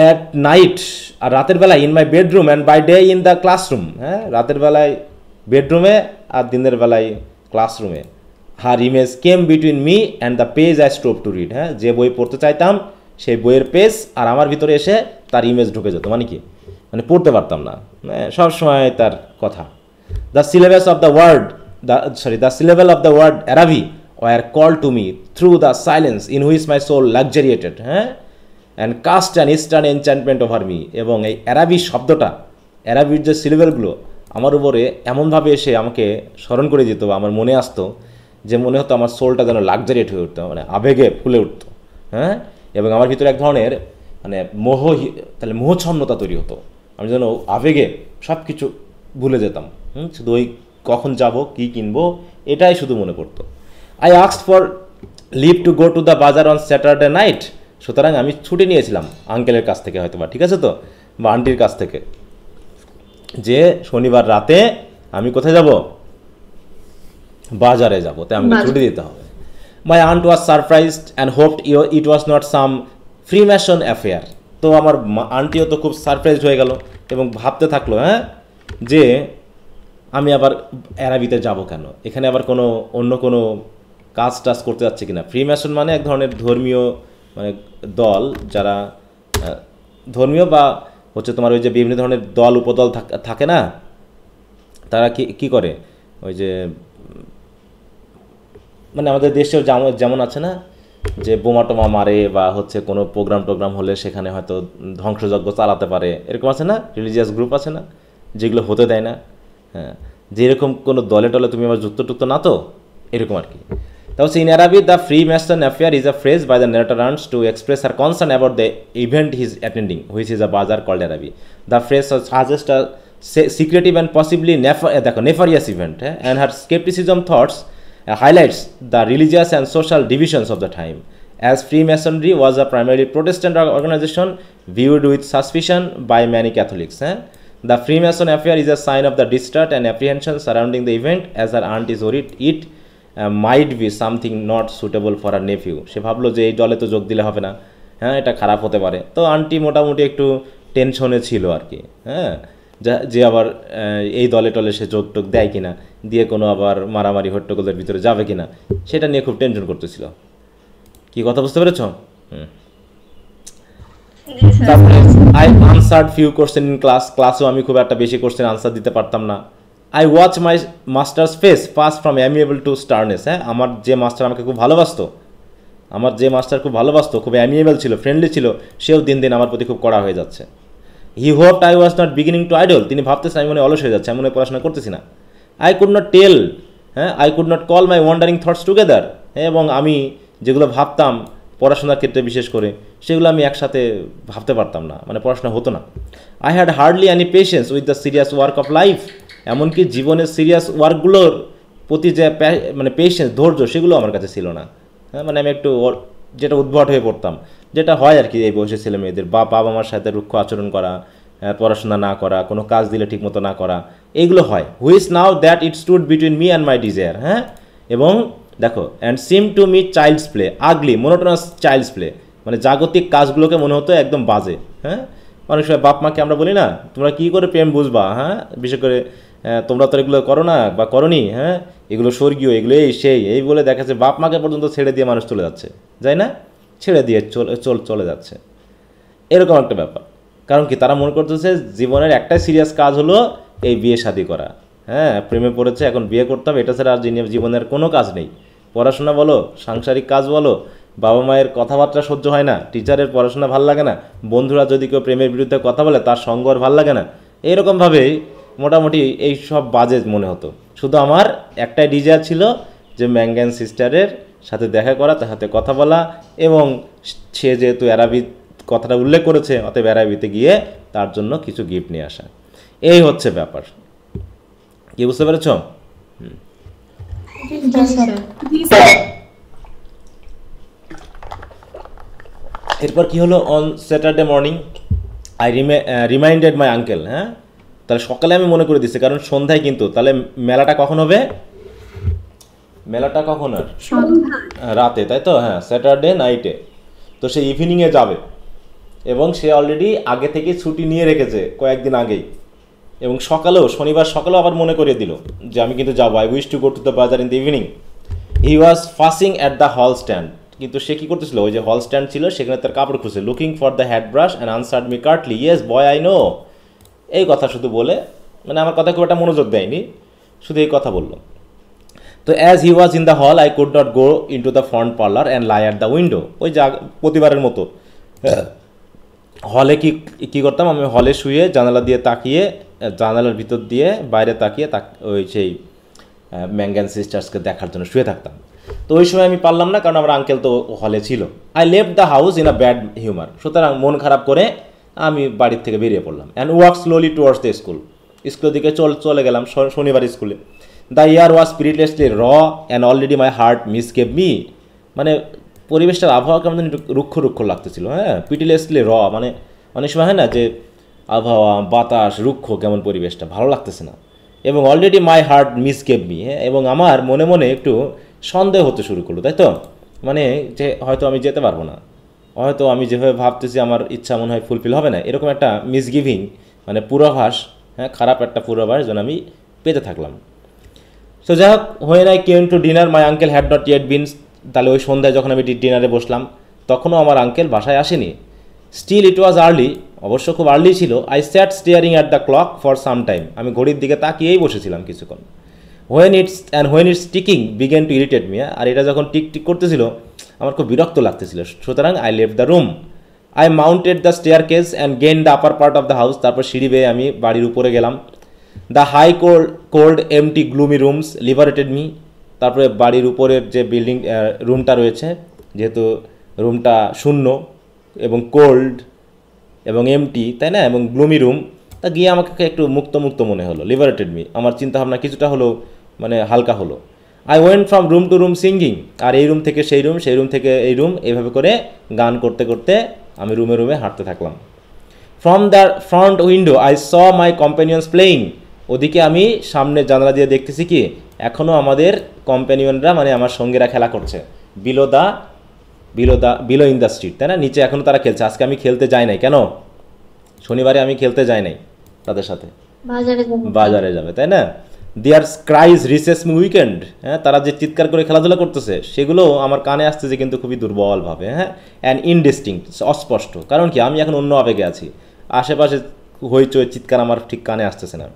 at night, আর রাতের বেলায়, in my bedroom and by day in the classroom. হ্যাঁ, রাতের বেলায় বেডরুমে আর দিনের বেলায় ক্লাসরুমে। Her image came between me and the page I strove to read. হ্যাঁ, যে বই পড়তে চাইতাম সেই বইয়ের পেজ আর আমার ভিতরে এসে তার ইমেজ ঢুকে যেত, মানে কি, মানে পড়তে পারতাম না, সবসময় তার কথা। The syllabus of the word the syllable of the word Araby were call to me through the silence in which my soul luxuriated, হ্যাঁ, and cast an eastern enchantment over me. এবং এই অ্যারাবি শব্দটা, অ্যারাবির যে সিলেবেলগুলো আমার উপরে এমনভাবে এসে আমাকে স্মরণ করে যেত, আমার মনে আসতো যে মনে হতো আমার সোলটা যেন লাক্সারিয়েট হয়ে উঠতো, মানে আবেগে ফুলে উঠতো, হ্যাঁ, এবং আমার ভিতরে এক ধরনের মানে তাহলে মোহচ্ছন্নতা তৈরি হতো, আমি যেন আবেগে সব কিছু ভুলে যেতাম, শুধু ওই কখন যাব, কি কিনবো, এটাই শুধু মনে পড়তো। I asked for leave to go to the bazaar on Saturday night. সুতরাং আমি ছুটি নিয়েছিলাম আঙ্কেলের কাছ থেকে, হয়তো বা, ঠিক আছে তো, বা আন্টির কাছ থেকে, যে শনিবার রাতে আমি কোথায় যাব, বাজারে যাব, তাই আমাকে ছুটি দিতে হবে। My aunt was surprised and hoped it was not some Freemason affair. তো আমার আন্টিও তো খুব সারপ্রাইজড হয়ে গেল এবং ভাবতে থাকলো যে আমি আবার অ্যারাবিতে যাব কেন, এখানে আবার অন্য কোনো কাজ টাজ করতে যাচ্ছে কিনা। ফ্রিম্যাশন মানে এক ধরনের ধর্মীয় মানে দল, যারা ধর্মীয় বা হচ্ছে তোমার ওই যে বিভিন্ন ধরনের দল উপদল থাকে না, তারা কি করে ওই যে মানে আমাদের দেশেও যেমন আছে না যে বোমা টোমা মারে বা হচ্ছে কোনো প্রোগ্রাম হলে সেখানে হয়তো ধ্বংসযজ্ঞ চালাতে পারে, এরকম আছে না, রিলিজিয়াস গ্রুপ আছে না যেগুলো হতে দেয় না। হ্যাঁ, যেরকম কোনো দলে টলে তুমি আবার যুক্ত না তো, এরকম আর কি। তা হচ্ছে in Arabic the Freemason affair is a phrase by the narrator earns to express her concern about the event he is attending, which is a bazaar called Arabi. The phrase suggests a secretive and possibly nefarious event, and her skepticism thoughts highlights the religious and social divisions of the time. As Freemasonry was a primarily Protestant organization viewed with suspicion by many Catholics, the Freemason affair is a sign of the distrust and apprehension surrounding the event, as her aunt is worried it might be something not suitable for her nephew. সে ভাবলো যে এই দলে তো যোগ দিলে হবে না, এটা খারাপ হতে পারে। তো আন্টি মোটামুটি একটু টেনশনে ছিল আর কি, যে আবার এই দলে টলে সে যোগ টোগ দেয় কিনা, দিয়ে কোনো আবার মারামারি হট্টগোলের ভিতরে যাবে কিনা, সেটা নিয়ে খুব টেনশন করতেছিল। কি কথা বুঝতে পেরেছ? তারপরে I answered few question in ক্লাসেও আমি খুব একটা বেশি কোশ্চেন আনসার দিতে পারতাম না। I watch my master's face pass from amiable to sternness. আমার যে মাস্টার আমাকে খুব ভালোবাসতো, খুব অ্যামিয়েবল ছিল, ফ্রেন্ডলি ছিল, সেও দিন দিন আমার প্রতি খুব কড়া হয়ে যাচ্ছে। He hoped I was not beginning to idle. তিনি ভাবতেছেন আমি মনে অলস হয়ে যাচ্ছে, আমি মনে পড়াশোনা করতেছি না। I could not call my wandering thoughts together. এবং আমি যেগুলো ভাবতাম পড়াশোনার ক্ষেত্রে বিশেষ করে, সেগুলো আমি একসাথে ভাবতে পারতাম না, মানে পড়াশোনা হতো না। I had hardly any patience with the serious work of life. এমনকি জীবনের সিরিয়াস ওয়ার্কগুলোর প্রতি যে মানে পেশেন্স, ধৈর্য, সেগুলো আমার কাছে ছিল না। মানে আমি একটু যেটা উদ্ভট হয়ে পড়তাম, যেটা হয় আর কি এই বয়সের ছেলে মেয়েদের, বাবা মার সাথে রুক্ষ আচরণ করা, পড়াশোনা না করা, কোনো কাজ দিলে ঠিকমতো না করা, এইগুলো হয়। Which now that it stood between me and my desire. এবং দেখো, and seem to me child's play, ugly monotonous child's play, মানে জাগতিক কাজগুলোকে মনে হতো একদম বাজে। অনেক সময় বাপ মাকে আমরা বলি না, তোমরা কী করে প্রেম বুঝবা, বিশেষ করে তোমরা তো এগুলো করো না বা করনি, এগুলো স্বর্গীয়, এগুলো এই বলে দেখা যাচ্ছে বাপ মাকে পর্যন্ত ছেড়ে দিয়ে মানুষ চলে যাচ্ছে, যাই না, ছেড়ে দিয়ে চলে যাচ্ছে, এরকম একটা ব্যাপার। কারণ কি, তারা মনে করতেছে জীবনের একটাই সিরিয়াস কাজ হলো এই বিয়ে শাদী করা। প্রেমে পড়েছে, এখন বিয়ে করতে হবে, এটা ছাড়া আর জীবনের কোনো কাজ নেই। পড়াশোনা বলো, সাংসারিক কাজ বলো, বাবা মায়ের কথাবার্তা সহ্য হয় না, টিচারের পড়াশোনা ভাল লাগে না, বন্ধুরা যদি কেউ প্রেমের বিরুদ্ধে কথা বলে তার সঙ্গ আর ভাল লাগে না, এইরকমভাবেই মোটামুটি এই সব বাজে মনে হতো। শুধু আমার একটাই ডিজায়ার ছিল যে ম্যাঙ্গান সিস্টারের সাথে দেখা করা, তার সাথে কথা বলা, এবং সে যেহেতু অ্যারাবি কথাটা উল্লেখ করেছে, অতএব অ্যারাবিতে গিয়ে তার জন্য কিছু গিফট নিয়ে আসা। এই হচ্ছে ব্যাপার। কি বুঝতে পেরেছ? এরপর কি হলো, on Saturday morning I reminded my uncle. তাহলে সকালে আমি মনে করে দিচ্ছি, কারণ সন্ধ্যায় কিন্তু, তাহলে মেলাটা কখন হবে? মেলাটা কখন? আর রাতে, তাই তো? স্যাটারডে নাইটে। তো সে ইভিনিংয়ে যাবে, এবং সে অলরেডি আগে থেকে ছুটি নিয়ে রেখেছে কয়েকদিন আগেই, এবং শনিবার সকালেও আবার মনে করিয়ে দিল যে আমি কিন্তু যাবো। I wish to go to the bazaar in the evening. He was fussing at the hall stand. কিন্তু সে কী করতেছিল, ওই যে হল স্ট্যান্ড ছিল সেখানে তার কাপড় খুঁজছে। Looking for the head brush and answered me Curtly, yes boy I know. এই কথা শুধু বলে, মানে আমার কথা খুব একটা মনোযোগ দেয়নি, শুধু এই কথা বললো। তো as he was in the হল I could not go in to the front parlour and lie at the window. ওই যা প্রতিবারের মতো হলে কী করতাম, আমি হলে শুয়ে জানালা দিয়ে তাকিয়ে, জানালার ভিতর দিয়ে বাইরে তাকিয়ে ওই সেই ম্যাঙ্গান সিস্টার্সকে দেখার জন্য শুয়ে থাকতাম। তো ওই সময় আমি পারলাম না, কারণ আমার আঙ্কেল তো হলে ছিল। I left the house in a bad humour. সুতরাং মন খারাপ করে আমি বাড়ির থেকে বেরিয়ে পড়লাম। And walk slowly towards the স্কুলের দিকে চলে গেলাম, শনিবার স্কুলে। The year was spiritlessly raw and already my heart misgave me. মানে পরিবেশটার আবহাওয়া কেমন রুক্ষ লাগতেছিল। পিটিলেসলি র, মানে অনেক সময় হয় না যে আবহাওয়া, বাতাস রুক্ষ, কেমন পরিবেশটা ভালো লাগতেছে না। এবং already my heart misgave me, এবং আমার মনে মনে একটু সন্দেহ হতে শুরু করলো, তাই তো? মানে যে হয়তো আমি যেতে পারবো না, হয়তো আমি যেভাবে ভাবতেছি আমার ইচ্ছা মনে হয় ফুলফিল হবে না, এরকম একটা মিসগিভিং মানে পূর্বাভাস, হ্যাঁ খারাপ একটা পূর্বাভাস যেন আমি পেতে থাকলাম। সো যাই হোক, when I came to dinner my uncle had not yet বিন, তাহলে ওই সন্ধ্যায় যখন আমি ডিনারে বসলাম তখনও আমার আঙ্কেল বাসায় আসেনি। স্টিল ইট ওয়াজ আর্লি, অবশ্য খুব আর্লি ছিল। I sat staring at the clock for some time, আমি ঘড়ির দিকে তাকিয়েই বসেছিলাম কিছুক্ষণ। When its ticking began to irritate me, আর এটা যখন টিক টিক করতেছিল আমার খুব বিরক্ত লাগতেছিল। সুতরাং I left the room. I mounted the staircase and gain the upper part of the house, তারপর সিঁড়ি বেয়ে আমি বাড়ির উপরে গেলাম। The high cold empty gloomy rooms liberated me, তারপরে বাড়ির উপরের যে বিল্ডিং রুমটা রয়েছে, যেহেতু রুমটা শূন্য এবং কোল্ড এবং এমটি, তাই না, এবং গ্লুমি রুম, তা গিয়ে আমাকে একটু মুক্ত মুক্ত মনে হলো, লিবারেটেড মি, আমার চিন্তাভাবনা কিছুটা হলো মানে হালকা হলো। I went from room to room singing, আর এই রুম থেকে সেই রুম, সেই রুম থেকে এই রুম, এইভাবে করে গান করতে করতে আমি রুমে রুমে হাঁটতে থাকলাম। From the front window I saw my companions playing, ওদিকে আমি সামনে জানালা দিয়ে দেখতেছি কি এখনও আমাদের কম্প্যানিয়নরা মানে আমার সঙ্গীরা খেলা করছে বিলো ইন দ্য স্ট্রিট, তাই না, নিচে এখনও তারা খেলছে। আজকে আমি খেলতে যাই নাই, কেন? শনিবারে আমি খেলতে যাই নাই তাদের সাথে, বাজারে যাবে, তাই না। দেয়ার ক্রাইজ রিসেস মি উইকেন্ড, হ্যাঁ, তারা যে চিৎকার করে খেলাধুলা করতেছে সেগুলো আমার কানে আসতেছে কিন্তু খুবই দুর্বলভাবে, হ্যাঁ, অ্যান্ড ইনডিস্টিংক্ট, অস্পষ্ট। কারণ কি, আমি এখন অন্য আবেগে আছি, আশেপাশে হইচই চিৎকার আমার ঠিক কানে আসতেছে না।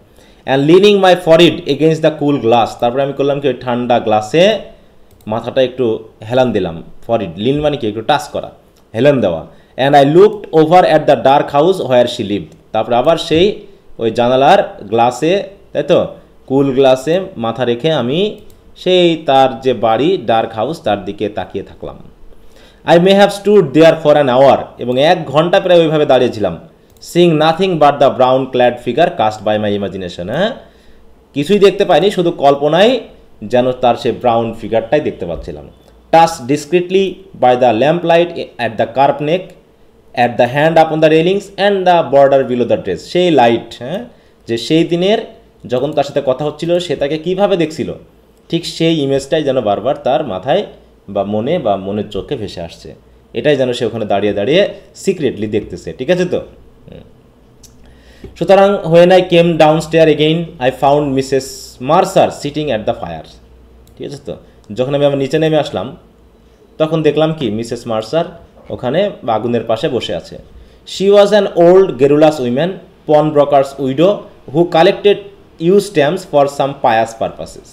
And lining my forehead against the cool glass, তারপরে আমি করলাম কি ওই ঠান্ডা গ্লাসে মাথাটা একটু হেলান দিলাম। ফরহেড লিন মানে কি একটু টাচ করা, হেলান দেওয়া। And I looked over at the dark house where she lived, তারপরে আবার সেই ওই জানালার গ্লাসে, তাই তো, কুল গ্লাসে মাথা রেখে আমি সেই তার যে বাড়ি ডার্ক হাউস তার দিকে তাকিয়ে থাকলাম। I may have stood there for an hour, এবং 1 ঘন্টা প্রায় ওইভাবে দাঁড়িয়েছিলাম। Seeing nothing but the brown clad figure cast by my imagination, হ্যাঁ, কিছুই দেখতে পাইনি, শুধু কল্পনায় যেন তার সে ব্রাউন ফিগারটাই দেখতে পাচ্ছিলাম। Touch discreetly by the lamp light at the curved neck, at the hand upon the railings and the border below the dress, সেই লাইট, হ্যাঁ, যে সেই দিনের যখন তার সাথে কথা হচ্ছিল সে তাকে কীভাবে দেখছিল, ঠিক সেই ইমেজটাই যেন বারবার তার মাথায় বা মনে বা মনের চোখে ভেসে আসছে। এটাই যেন সে ওখানে দাঁড়িয়ে দাঁড়িয়ে সিক্রেটলি দেখতেছে, ঠিক আছে তো। সুতরাং when I came down stair again I found Mrs Mercer sitting at the fire, ঠিক আছে তো। যখন আমি আমার নিচে নেমে আসলাম তখন দেখলাম কি মিসেস মার্সার ওখানে আগুনের পাশে বসে আছে। She was an old garrulous woman, pawn broker's widow, who collected ইউ stamps for some pious purposes.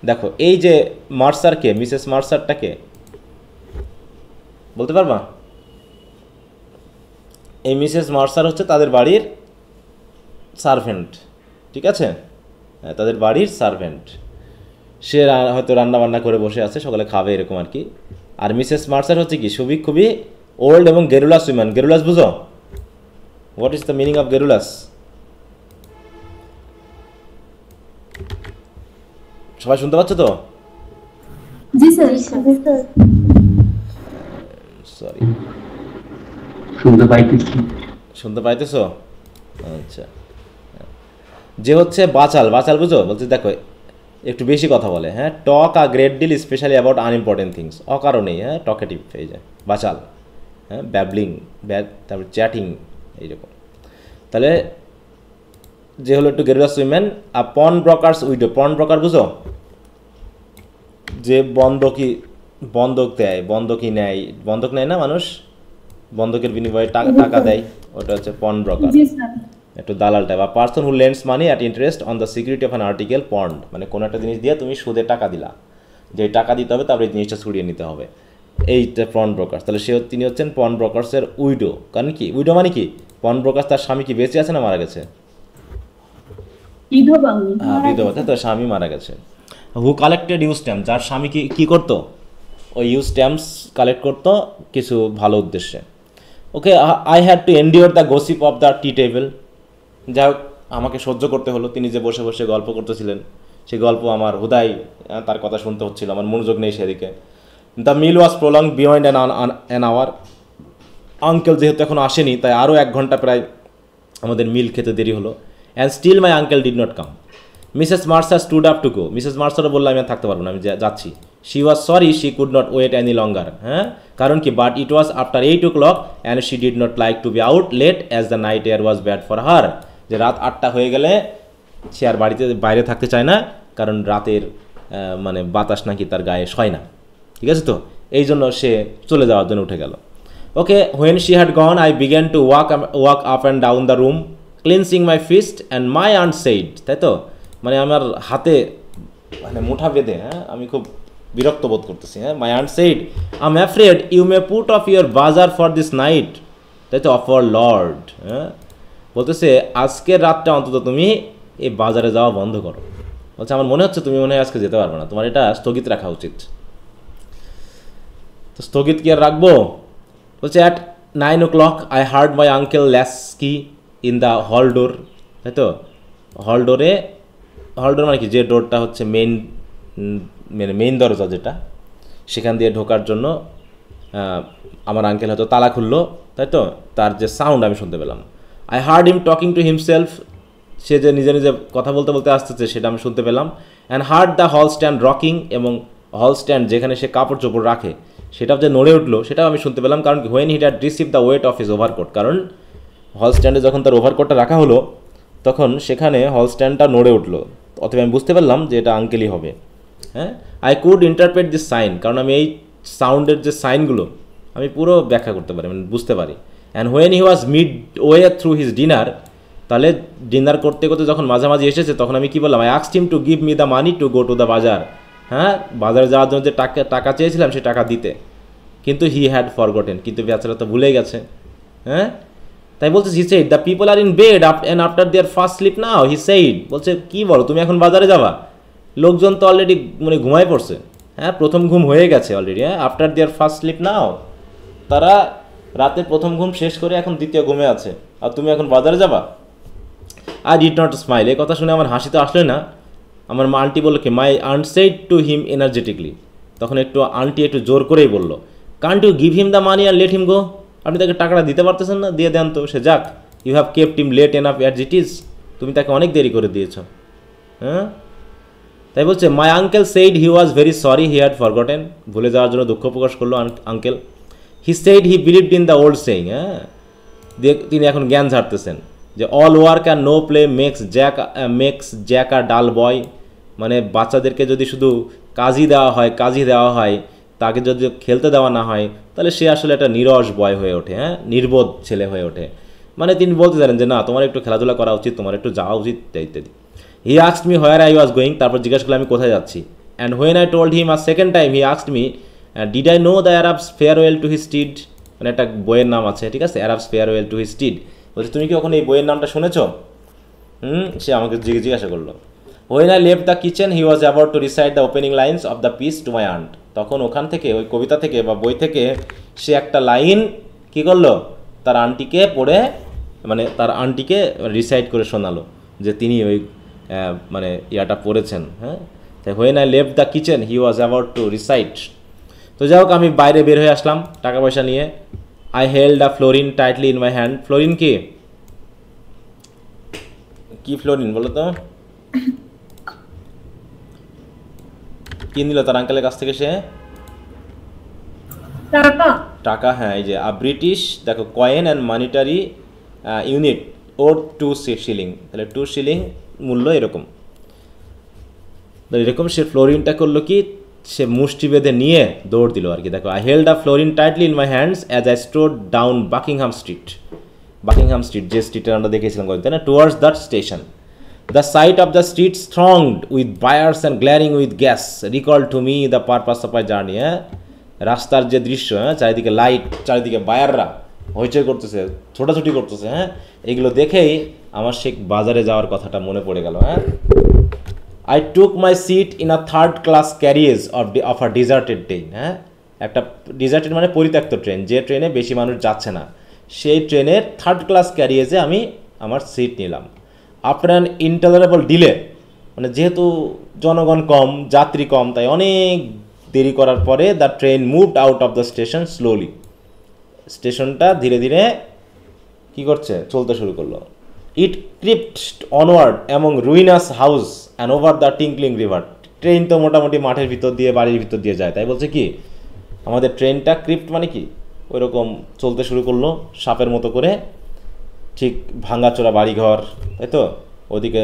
দেখো এই যে মার্সারকে, মিসেস মার্সারটাকে বলতে পারবা? এই মিসেস মার্সার হচ্ছে তাদের বাড়ির সার্ভেন্ট, ঠিক আছে, তাদের বাড়ির সার্ভেন্ট। সে হয়তো রান্না বান্না করে বসে আছে, সকালে খাবে এরকম আর কি। আর মিসেস মার্সার হচ্ছে কি খুবই ওল্ড এবং গেরুলাস উইম্যান। গেরুলাস বুঝো? What is the meaning of garrulous? সবাই শুনতে পাচ্ছ তো? জি স্যার। সরি, শুনতে পাইতেছো? আচ্ছা, যে হচ্ছে বাচাল বুঝো, বলছে দেখো একটু বেশি কথা বলে, হ্যাঁ, talk a great deal specially about unimportant things, অকারণেই, হ্যাঁ, টকেটিভ হয়ে যায় বাচাল, হ্যাঁ, ব্যাবলিং, তারপর চ্যাটিং এইরকম। তাহলে যে হলো একটু গেরুলাস উইমেন। আর পন ব্রকার্স উইডো, পন ব্রকার বুঝো? যে বন্ধক দেয়, বন্ধকি নেয়, বন্ধক নেয় না মানুষ, বন্ধকের বিনিময়ে টাকা দেয়, ওটা হচ্ছে পন ব্রকার, একটু দালাল টাইপ। বা person who lends money at interest on the security of an article pawned, মানে কোনো একটা জিনিস দিয়ে তুমি সুদে টাকা দিলা, যে টাকা দিতে হবে তারপরে এই জিনিসটা ছড়িয়ে নিতে হবে, এইটা পন ব্রোকার। তাহলে তিনি হচ্ছেন পন ব্রোকার্সের উইডো। কারণ কি উইডো মানে কি? পন ব্রোকার্স তার স্বামী কি বেঁচে আছে না মারা গেছে? বিধবা, তার স্বামী মারা গেছে। হু কালেক্টেড ইউ স্ট্যাম্প, যার স্বামী কি করতো? ওই ইউ স্ট্যাম্পস কালেক্ট করতো কিছু ভালো উদ্দেশ্যে। Okay, I had to endure the gossip of the tea table, যাই হোক আমাকে সহ্য করতে হলো। তিনি যে বসে বসে গল্প করতেছিলেন সেই গল্প আমার হুদাই তার কথা শুনতে হচ্ছিল, আমার মনোযোগ নেই সেদিকে। The meal was prolong beyond an hour, uncle যেহেতু এখনও আসেনি তাই আরও 1 ঘন্টা প্রায় আমাদের মিল খেতে দেরি হলো। And still my uncle did not come. Mrs Mercer stood up to go, Mrs মার্সারও বললো আমি আর থাকতে পারবো না, আমি যাচ্ছি। She was sorry she could not wait any longer, হ্যাঁ, কারণ কি, but it was after 8 o'clock and she did not like to be out late as the night air was bad for her, যে রাত 8টা হয়ে গেলে সে আর বাইরে থাকতে চায় না, কারণ রাতের মানে বাতাস নাকি তার গায়ে সয় না, ঠিক আছে? তো এই জন্য সে চলে যাওয়ার জন্য উঠে গেল। Okay, when she had gone I began to walk up and down the room clenching my fist and my aunt said, তাই তো, মানে আমার হাতে মানে মুঠা বেঁধে, হ্যাঁ, আমি খুব বিরক্ত বোধ করতেছি, হ্যাঁ, my aunt said I am afraid you may put off your bazaar for this night, তাই তো, অফ আওয়ার লর্ড, হ্যাঁ, বলতেছে আজকের রাতটা অন্তত তুমি এই বাজারে যাওয়া বন্ধ করো। বলছে আমার মনে হচ্ছে তুমি মনে হয় আজকে যেতে পারবে না, তোমার এটা স্থগিত রাখা উচিত। তো স্থগিত কি আর রাখবো? বলছে at 9 o'clock I heard my uncle latchkey in the hall door, তাই তো, হল ডোর মানে কি, যে ডোরটা হচ্ছে মেইন দরজা যেটা, সেখান দিয়ে ঢোকার জন্য আমার আঙ্কেল হয়তো তালা খুললো, তাই তো, তার যে সাউন্ড আমি শুনতে পেলাম। I heard him talking to himself, সে যে নিজে নিজে কথা বলতে বলতে আসতেছে সেটা আমি শুনতে পেলাম। And hard the hall stand rocking, এবং হল স্ট্যান্ড যেখানে সে কাপড় চোপড় রাখে সেটাও যে নড়ে উঠলো সেটাও আমি শুনতে পেলাম, কারণ when he had receive the weight of his overcoat, কারণ হল স্ট্যান্ডে যখন তার ওভারকোটটা রাখা হলো তখন সেখানে হল স্ট্যান্ডটা নড়ে উঠলো, অথবা আমি বুঝতে পারলাম যে এটা আঙ্কেলই হবে, হ্যাঁ। I could interpret this sign, কারণ আমি এই সাউন্ডের যে সাইনগুলো আমি পুরো ব্যাখ্যা করতে পারি, মানে বুঝতে পারি। And when he was mid way through his dinner, তাহলে ডিনার করতে করতে যখন মাঝামাঝি এসেছে তখন আমি কী বললাম, I asked him to give me the money to go to the bazaar, হ্যাঁ, বাজারে যাওয়ার জন্য যে টাকা চেয়েছিলাম সে টাকা দিতে, কিন্তু হি হ্যাড ফরগটেন, কিন্তু বেচারা তো ভুলে গেছে, হ্যাঁ। তাই বলছে he said the people are in bed and after their first sleep now, he said, বলছে কী বলো তুমি এখন বাজারে যাবা, লোকজন তো অলরেডি মানে ঘুমায় পড়ছে, হ্যাঁ, প্রথম ঘুম হয়ে গেছে অলরেডি, হ্যাঁ, আফটার দেয়ার ফার্স্ট স্লিপ নাও, তারা রাতের প্রথম ঘুম শেষ করে এখন দ্বিতীয় ঘুমে আছে, আর তুমি এখন বাজারে যাবা। আই ডিড নট স্মাইল, এই কথা শুনে আমার হাসি তো আসলে না। আমার মা আন্টি বললো কি, my aunt said to him energetically, তখন আন্টি একটু জোর করেই বললো, can't you give him the money আর লেট হিম গো, আপনি তাকে টাকাটা দিতে পারতেছেন না, দিয়ে দেন তো, সে যাক। You have kept him late enough as it is, তুমি তাকে অনেক দেরি করে দিয়েছ, হ্যাঁ। তাই বলছে my uncle said he was very sorry he had forgotten, ভুলে যাওয়ার জন্য দুঃখ প্রকাশ করলো uncle. He said he believed in the old saying, হ্যাঁ, তিনি এখন জ্ঞান ঝাড়তেছেন যে all work and no play makes Jack a dull boy, মানে বাচ্চাদেরকে যদি শুধু কাজই দেওয়া হয় তাকে যদি খেলতে দেওয়া না হয় তাহলে সে আসলে একটা নিরস বয় হয়ে ওঠে, হ্যাঁ, নির্বোধ ছেলে হয়ে ওঠে। মানে তিনি বলতে চান যে না, তোমার একটু খেলাধুলা করা উচিত, তোমার একটু যাওয়া উচিত, ইত্যাদি। He asked me where I was going, তারপর জিজ্ঞাসা করলে আমি কোথায় যাচ্ছি। And when I told him a second time he asked me did I know the Arab's farewell to his steed, মানে একটা বইয়ের নাম আছে, ঠিক আছে, Arab's farewell to his steed, বলছে তুমি কি ওখানে এই বইয়ের নামটা শুনেছ? সে আমাকে জিজ্ঞাসা করলো। When I left the kitchen he was about to recite the opening lines of the piece to my aunt, তখন ওখান থেকে ওই কবিতা থেকে বা বই থেকে সে একটা লাইন কী করলো, তার আন্টিকে পড়ে, মানে তার আন্টিকে রিসাইট করে শোনালো যে তিনি ওই মানে ইয়াটা পড়েছেন, হ্যাঁ। তাই when I left the kitchen he was about to recite. তো যাই হোক, আমি বাইরে বের হয়ে আসলাম টাকা পয়সা নিয়ে। I held a florin tightly in my hand, fluorine কি ফ্লোরিন বলো তো, কি নিল তার আঙ্কেলের কাছ থেকে সে? টাকা, হ্যাঁ, এই যে ব্রিটিশ দেখো coin and monetary unit or 2 shilling, তাহলে 2 শিলিং মূল্য এরকম। সে ফ্লোরিনটা করলো কি, সে মুষ্টি বেঁধে নিয়ে দৌড় দিল আর কি। দেখো, I held a florin tightly in my hands as I strode down Buckingham Street, যে স্ট্রিটের আমরা দেখেছিলাম, তাই না, towards that station. The sight of the streets thronged with buyers and glaring with gas recalled to me the purpose of my journey, হ্যাঁ, রাস্তার যে দৃশ্য, হ্যাঁ, চারিদিকে লাইট, চারিদিকে বায়াররা হইচই করতেছে, ছোটাছুটি করতেছে, হ্যাঁ, এগুলো দেখেই আমার সেই বাজারে যাওয়ার কথাটা মনে পড়ে গেল, হ্যাঁ। I took my seat in a third class carriage of a deserted train, হ্যাঁ, একটা ডিজার্টেড মানে পরিত্যক্ত ট্রেন, যে ট্রেনে বেশি মানুষ যাচ্ছে না, সেই ট্রেনের থার্ড ক্লাস ক্যারিয়েজে আমি আমার সিট নিলাম। আফটার অ্যান ইনটলারেবল ডিলে, মানে যেহেতু জনগণ কম, যাত্রী কম, তাই অনেক দেরি করার পরে the train moved out of the station slowly, স্টেশনটা ধীরে ধীরে কী করছে, চলতে শুরু করলো। It crept onward among ruinous house and over the twinkling river, train তো মোটামুটি মাঠের ভিতর দিয়ে বাড়ির ভিতর দিয়ে যায়, তাই বলছে কি আমাদের ট্রেনটা ক্রিপ্ট মানে কি ওই রকম চলতে শুরু করলো সাপের মতো করে, ঠিক ভাঙাচোরা বাড়িঘর, তাই তো ওদিকে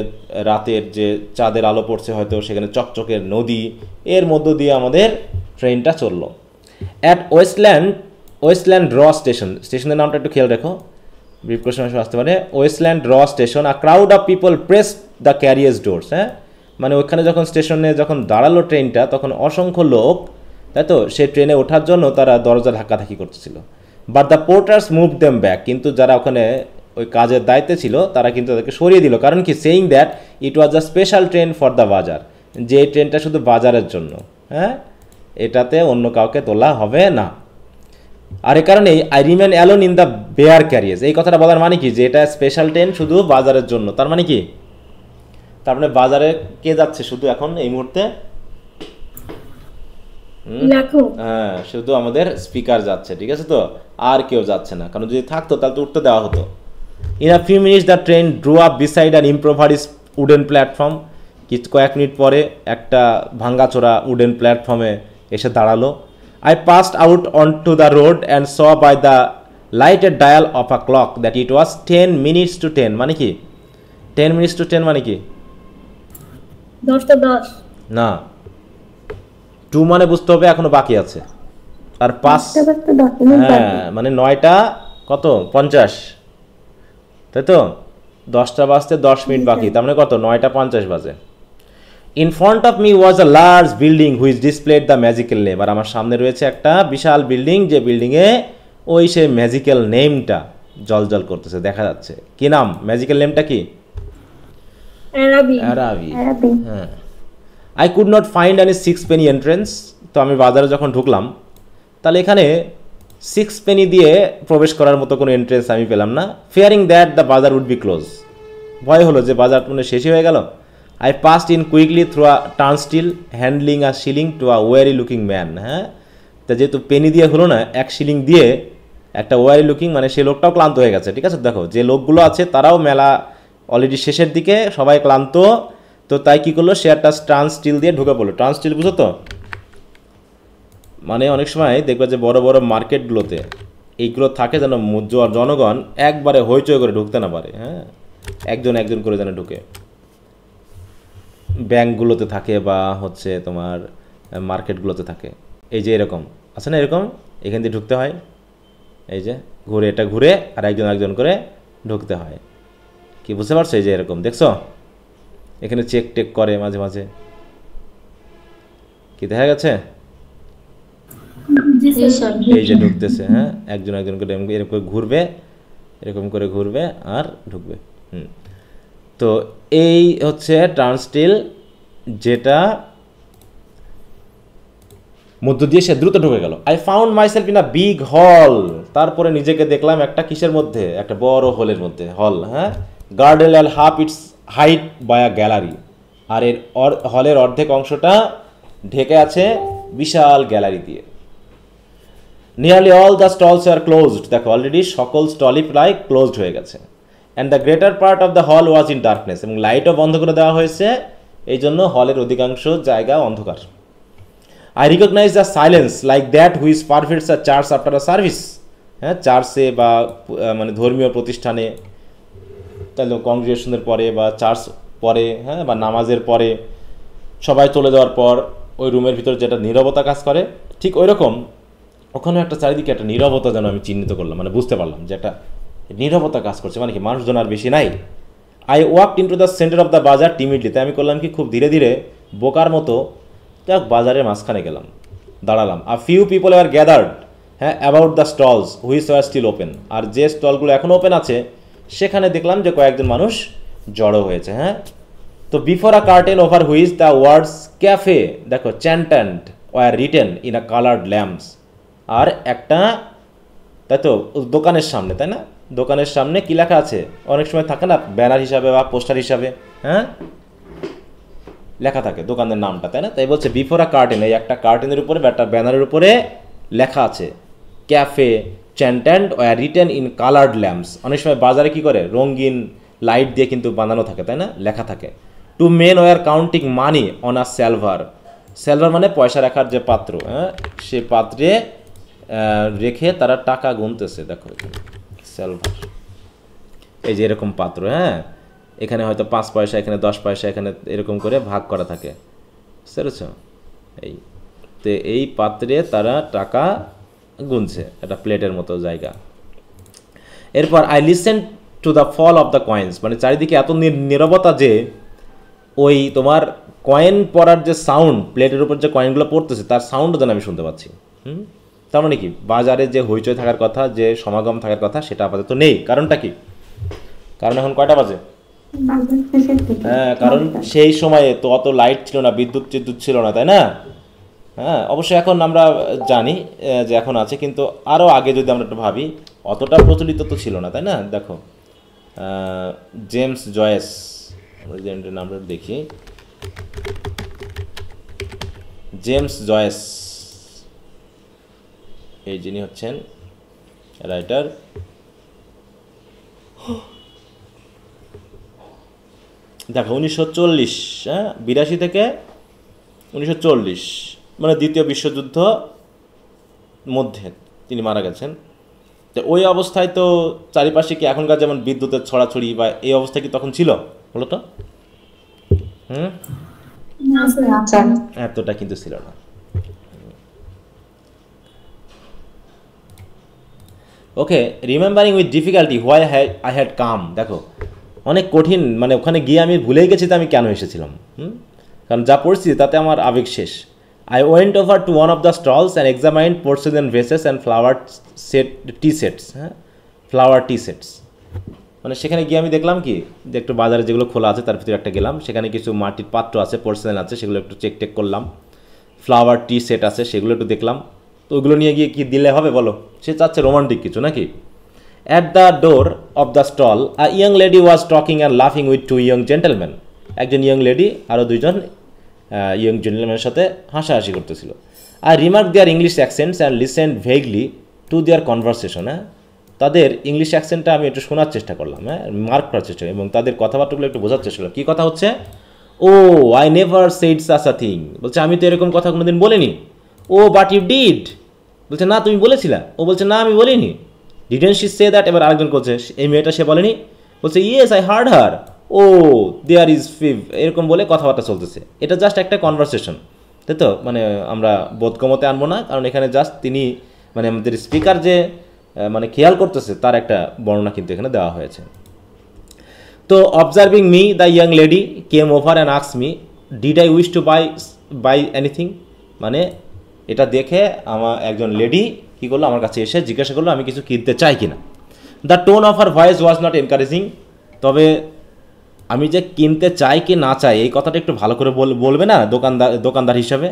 রাতের যে চাঁদের আলো পড়ছে হয়তো সেখানে চকচকের নদী, এর মধ্য দিয়ে আমাদের ট্রেনটা চললো। অ্যাট ওয়েস্টল্যান্ড র স্টেশনের নামটা একটু খেয়াল রেখো, ব্রিফ কোশ্চেন আসতে পারে। ওয়েস্টল্যান্ড র station, a crowd of people press the carriers doors, হ্যাঁ মানে ওখানে যখন স্টেশনে যখন দাঁড়ালো ট্রেনটা তখন অসংখ্য লোক, তাই তো সেই ট্রেনে ওঠার জন্য তারা দরজা ধাক্কাধাক্কি করতেছিল। But the পোর্টার্স move them back, কিন্তু যারা ওখানে ওই কাজের দায়িত্বে ছিল তারা কিন্তু তাদেরকে সরিয়ে দিল, কারণ কি saying that it was a special train for the বাজার, যে ট্রেনটা শুধু বাজারের জন্য, হ্যাঁ এটাতে অন্য কাউকে তোলা হবে না। আর এ কারণেই I remain alone in the bare carriers, এই কথাটা বলার মানে কি যে এটা স্পেশাল ট্রেন শুধু বাজারের জন্য, তার মানে কি তার মানে বাজারে কে যাচ্ছে শুধু এখন এই মুহূর্তে? হ্যাঁ শুধু আমাদের স্পিকার যাচ্ছে, ঠিক আছে তো আর কেউ যাচ্ছে না, কারণ যদি থাকতো তাহলে তো উঠতে দেওয়া হতো। In a few minutes the train drew up beside an improvised wooden platform, কয়েক মিনিট পরে একটা ভাঙ্গাচোরা উডেন প্ল্যাটফর্মে এসে দাঁড়ালো। I passed out onto the road and saw by the lighted dial of a clock that it was 10 minutes to 10, মানে কি 10 minutes to 10 মানে কি 10টা 10 না, 2 মানে বুঝতে হবে এখনো বাকি আছে, আর 5 হ্যাঁ মানে 9টা কত 50, তাই তো 10টা বাজতে 10 মিনিট বাকি, তার মানে কত 9টা 50 বাজে। In front of me was a large building which displayed the magical name, আর আমার সামনে রয়েছে একটা বিশাল বিল্ডিং, যে বিল্ডিংয়ে ওই সেই ম্যাজিক্যাল নেমটা জলজল করতেছে দেখা যাচ্ছে। কি নাম ম্যাজিক্যাল নেমটা? কি অ্যারাবি। হ্যাঁ I could not find any 6 penny entrance, তো আমি বাজারে যখন ঢুকলাম তাহলে এখানে 6 penny দিয়ে প্রবেশ করার মতো কোনো এন্ট্রেন্স আমি পেলাম না। ফিয়ারিং দ্যাট দ্য বাজার উড বি ক্লোজ, ভয় হলো যে বাজার মানে শেষই হয়ে গেল। I passed in quickly through a turnstile handling a shilling to a weary looking man, হ্যাঁ তা যেহেতু পেনি দিয়ে হলো না, 1 শিলিং দিয়ে একটা ওয়ারি লুকিং মানে সে লোকটাও ক্লান্ত হয়ে গেছে, ঠিক আছে দেখো যে লোকগুলো আছে তারাও মেলা অলরেডি শেষের দিকে সবাই ক্লান্ত, তো তাই কি করলো সে একটা ট্রান্সস্টিল দিয়ে ঢুকে পড়লো। ট্রান্সস্টিল বুঝো তো, মানে অনেক সময় দেখবে যে বড় বড় মার্কেটগুলোতে এইগুলো থাকে যেন জনগণ একবারে হইচই করে ঢুকতে না পারে, হ্যাঁ একজন একজন করে যেন ঢুকে, ব্যাংকগুলোতে থাকে বা হচ্ছে তোমার মার্কেটগুলোতে থাকে, এই যে এরকম আছে না, এরকম এখান দিয়ে ঢুকতে হয়, এই যে ঘুরে এটা ঘুরে আর একজন একজন করে ঢুকতে হয়, কি বুঝতে পারছো? এই যে এরকম দেখছো এখানে চেক টেক করে মাঝে মাঝে, কি দেখা গেছে? এই যে ঢুকতেছে, হ্যাঁ একজন একজন করে এরকম করে ঘুরবে, এরকম করে ঘুরবে আর ঢুকবে। তো এই হচ্ছে ট্রান্সস্টিল, যেটা মধ্য দিয়ে সে দ্রুত ঢুকে গেল। I found myself in a big হল, তারপরে নিজেকে দেখলাম একটা কিসের মধ্যে, একটা বড় হলের মধ্যে, হল, হ্যাঁ girdled at half its height by a gallery, আর এর হলের অর্ধেক অংশটা ঢেকে আছে বিশাল গ্যালারি দিয়ে। Nearly all the stalls were closed, দেখো অলরেডি সকল স্টলই প্রায় ক্লোজড হয়ে গেছে। And the greater part of the hall was in darkness, এবং লাইটও বন্ধ করে দেওয়া হয়েছে, এই জন্য হলের অধিকাংশ জায়গা অন্ধকার। I recognise the silence like that which pervades a church after a service, হ্যাঁ চার্চে বা মানে ধর্মীয় প্রতিষ্ঠানে তাহলে কংগ্রেগেশনের পরে বা চার্চ পরে, হ্যাঁ বা নামাজের পরে সবাই চলে যাওয়ার পর ওই রুমের ভিতরে যেটা নীরবতা কাজ করে, ঠিক ওই রকম ওখানেও একটা চারিদিকে একটা নীরবতা যেন আমি চিহ্নিত করলাম, মানে বুঝতে পারলাম যে একটা নীরবতা কাজ করছে, মানে কি মানুষজন আর বেশি নাই। I walked into the centre of the বাজার টিমিডলি, তাই আমি করলাম কি খুব ধীরে ধীরে বোকার মতো যাক বাজারের মাঝখানে গেলাম, দাঁড়ালাম। A few people were gathered, হ্যাঁ about the stalls which were still open, আর যে স্টলগুলো এখনও ওপেন আছে সেখানে দেখলাম যে কয়েকজন মানুষ জড়ো হয়েছে, হ্যাঁ তো before a curtain over which the words cafe, দেখো chantant were written in a coloured lamps, আর একটা তাই তো দোকানের সামনে, তাই না দোকানের সামনে কি লেখা আছে, অনেক সময় থাকে না ব্যানার হিসাবে বা পোস্টার হিসাবে, হ্যাঁ লেখা থাকে দোকানের নামটা, তাই না, তাই বলছে বিফোর আ কার্টেন, এই একটা কার্টেনের উপরে বা একটা ব্যানারের উপরে লেখা আছে cafe chantant were written in coloured lamps, অনেক সময় বাজারে কি করে রঙিন লাইট দিয়ে কিন্তু বানানো থাকে, তাই না লেখা থাকে। Two men were counting money on a salver. Salver মানে পয়সা রাখার যে পাত্র, হ্যাঁ, সে পাত্রে রেখে তারা টাকা গুনতেছে। দেখো এখানে স্যালভার, এই যে এরকম পাত্র, হ্যাঁ, এখানে হয়তো 5 পয়সা, এখানে 10 পয়সা, এখানে এরকম করে ভাগ করা থাকে, বুঝতে এই তো এই পাত্রে তারা টাকা গুনছে, একটা প্লেটের মতো জায়গা। এরপর I listen to the fall of the coins, মানে চারিদিকে এত নীরবতা যে ওই তোমার কয়েন পড়ার যে সাউন্ড, প্লেটের উপর যে কয়েনগুলো পড়তেছে তার সাউন্ডও যেন আমি শুনতে পাচ্ছি। তার মানে কি, বাজারে যে হইচই থাকার কথা, যে সমাগম থাকার কথা, সেটা আপাতত নেই। কারণটা কি? কারণ এখন কয়টা বাজে? হ্যাঁ, কারণ সেই সময়ে তো অত লাইট ছিল না, বিদ্যুৎ ছিল না, তাই না? হ্যাঁ, অবশ্যই এখন আমরা জানি যে এখন আছে, কিন্তু আরও আগে যদি আমরা একটু ভাবি, অতটা প্রচলিত তো ছিল না, তাই না? দেখো জেমস জয়েস, নামটা দেখি, জেমস জয়েস, এই যিনি হচ্ছেন রাইটার। দেখো 1940, হ্যাঁ, 82 থেকে 1940, মানে দ্বিতীয় বিশ্বযুদ্ধ মধ্যে তিনি মারা গেছেন। তো ওই অবস্থায় তো চারিপাশে কি এখনকার যেমন বিদ্যুতের ছড়াছড়ি বা এই অবস্থা কি তখন ছিল বলো তো? এতটা কিন্তু ছিল না। Okay, remembering with difficulty why I had come. দেখো অনেক কঠিন, মানে ওখানে গিয়ে আমি ভুলেই গেছি তো আমি কেন এসেছিলাম। কারণ যা পরিস্থিতি তাতে আমার আবেগ শেষ। I went over to one of the stalls and examined porcelain vases and flower tea sets, হ্যাঁ, ফ্লাওয়ার টি সেটস। মানে সেখানে গিয়ে আমি দেখলাম কি, যে একটু বাজারে যেগুলো খোলা আছে তার ভিতরে একটা গেলাম, সেখানে কিছু মাটির পাত্র আছে, পোর্সেলেন আছে, সেগুলো একটু চেক করলাম। ফ্লাওয়ার টি সেট আছে, সেগুলো একটু দেখলাম। তো ওগুলো নিয়ে গিয়ে কি দিলে হবে বলো? সে চাচ্ছে রোমান্টিক কিছু নাকি। At the door of the stall a young lady was talking and লাফিং উইথ 2 ইয়ং জেন্টেলম্যান। একজন ইয়ং লেডি আরও 2জন ইয়ং জেন্টেলম্যানের সাথে হাসাহাসি করতেছিল। আর remark their English accents and listened vaguely to their conversation. হ্যাঁ, তাদের ইংলিশ অ্যাকসেন্টটা আমি একটু শোনার চেষ্টা করলাম, হ্যাঁ, মার্ক করার চেষ্টা, এবং তাদের কথাবার্তাগুলো একটু বোঝার চেষ্টা করলাম। কী কথা হচ্ছে? Oh I never said such a thing. বলছে আমি তো এরকম কথা কোনোদিন বলিনি। Oh but you did. বলছে না তুমি বলেছিলা। ও বলছে না আমি বলিনি। Didn't she say that. এবার আরেকজন করছে, এই মেয়েটা সে বলেনি। বলছে yes I heard her. Oh there is fib. এরকম বলে কথাবার্তা চলতেছে। এটা জাস্ট একটা কনভারসেশন, তাই তো? মানে আমরা বোধগম্যতে আনবো না, কারণ এখানে জাস্ট তিনি, মানে আমাদের স্পিকার যে মানে খেয়াল করতেছে তার একটা বর্ণনা কিন্তু এখানে দেওয়া হয়েছে। তো observing me the young lady came over and ask me did I wish two by anything. মানে এটা দেখে আমার একজন লেডি কী করলো, আমার কাছে এসে জিজ্ঞাসা করলো আমি কিছু কিনতে চাই কিনা। The tone of her voice was not encouraging. তবে আমি যে কিনতে চাই কি না চাই এই কথাটা একটু ভালো করে বলবে না দোকানদার হিসাবে,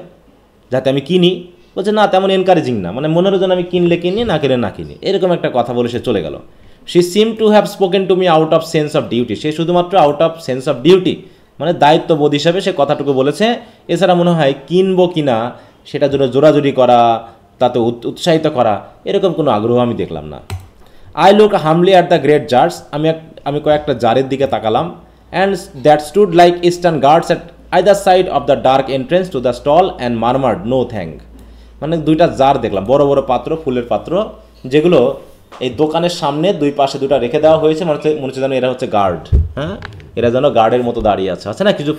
যাতে আমি কিনি। বলছে না তেমন এনকারেজিং না, মানে মনের জন্য আমি কিনলে কিনি, না কিনে না কিনি, এরকম একটা কথা বলে সে চলে গেল। She seem to have spoken to me out of sense of duty. সে শুধুমাত্র out of sense of duty, মানে দায়িত্ববোধ হিসাবে সে কথাটুকু বলেছে। এছাড়া মনে হয় কিনবো কিনা সেটার জন্য জোরাজুরি করা, তাতে উৎসাহিত করা, এরকম কোনো আগ্রহ আমি দেখলাম না। I look humbly at the great jars. আমি কয়েকটা জারের দিকে তাকালাম। And that stood like eastern guards at either side of the dark entrance to the stall and murmured no thank. মানে দুইটা জার দেখলাম, বড় বড় পাত্র, ফুলের পাত্র, যেগুলো এই দোকানের সামনে দুই পাশে দুটা রেখে দেওয়া হয়েছে। মনে হচ্ছে যেন এরা হচ্ছে গার্ড, হ্যাঁ, এরা যেন গার্ডের মতো দাঁড়িয়ে আছে না, কিছু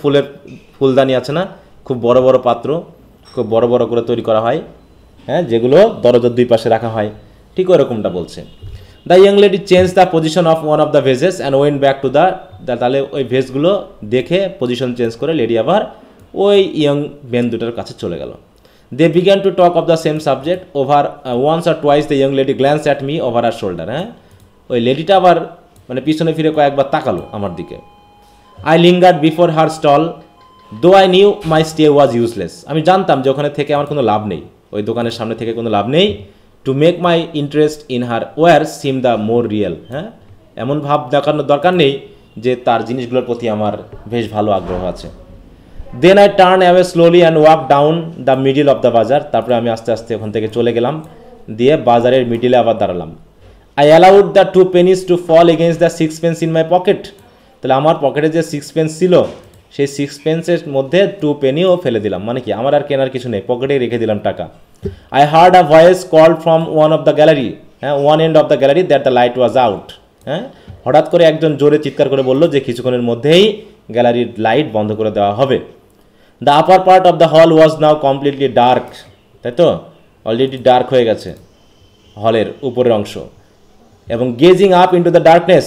ফুলদানি আছে না, খুব বড় বড় পাত্র, খুব বড় বড় করে তৈরি করা হয়, হ্যাঁ, যেগুলো দরজার দুই পাশে রাখা হয়, ঠিক ওরকমটা বলছে। The young lady change the position of one of the wedges and went back to the. তাহলে ওই ভেজগুলো দেখে পজিশন চেঞ্জ করে লেডি আবার ওই ইয়ং মেন দুটার কাছে চলে গেল। They began to talk of the same subject over once or twice the young lady glance at me over her shoulder. হ্যাঁ, ওই লেডিটা আবার মানে পিছনে ফিরে কয়েকবার তাকালো আমার দিকে। I lingered before her stall though I knew my stay was useless. আমি জানতাম যে ওখানে থেকে আমার কোনো লাভ নেই, ওই দোকানের সামনে থেকে কোনো লাভ নেই। To make my interest in her wares seem the more real. হ্যাঁ, এমন ভাব দেখানোর দরকার নেই যে তার জিনিসগুলোর প্রতি আমার বেশ ভালো আগ্রহ আছে। Then I turn away slowly and walk down the middle of the bazaar. তারপরে আমি আস্তে আস্তে ওখান থেকে চলে গেলাম, দিয়ে বাজারের মিডিলে আবার দাঁড়ালাম। I allowed the 2 pennies to fall against the 6 pence in my pocket. তাহলে আমার পকেটে যে 6 pence ছিল সেই 6 পেন্সের মধ্যে 2 পেনিও ফেলে দিলাম, মানে কি আমার আর কেনার কিছু নেই, পকেটেই রেখে দিলাম টাকা। I heard a voice call from one of the gallery, হ্যাঁ, one end of the gallery that the light was out. হ্যাঁ, হঠাৎ করে একজন জোরে চিৎকার করে বলল যে কিছুক্ষণের মধ্যেই গ্যালারির লাইট বন্ধ করে দেওয়া হবে। The upper part of the hall was now completely dark, তাই তো, অলরেডি ডার্ক হয়ে গেছে হলের উপরের অংশ। এবং gazing up into the darkness,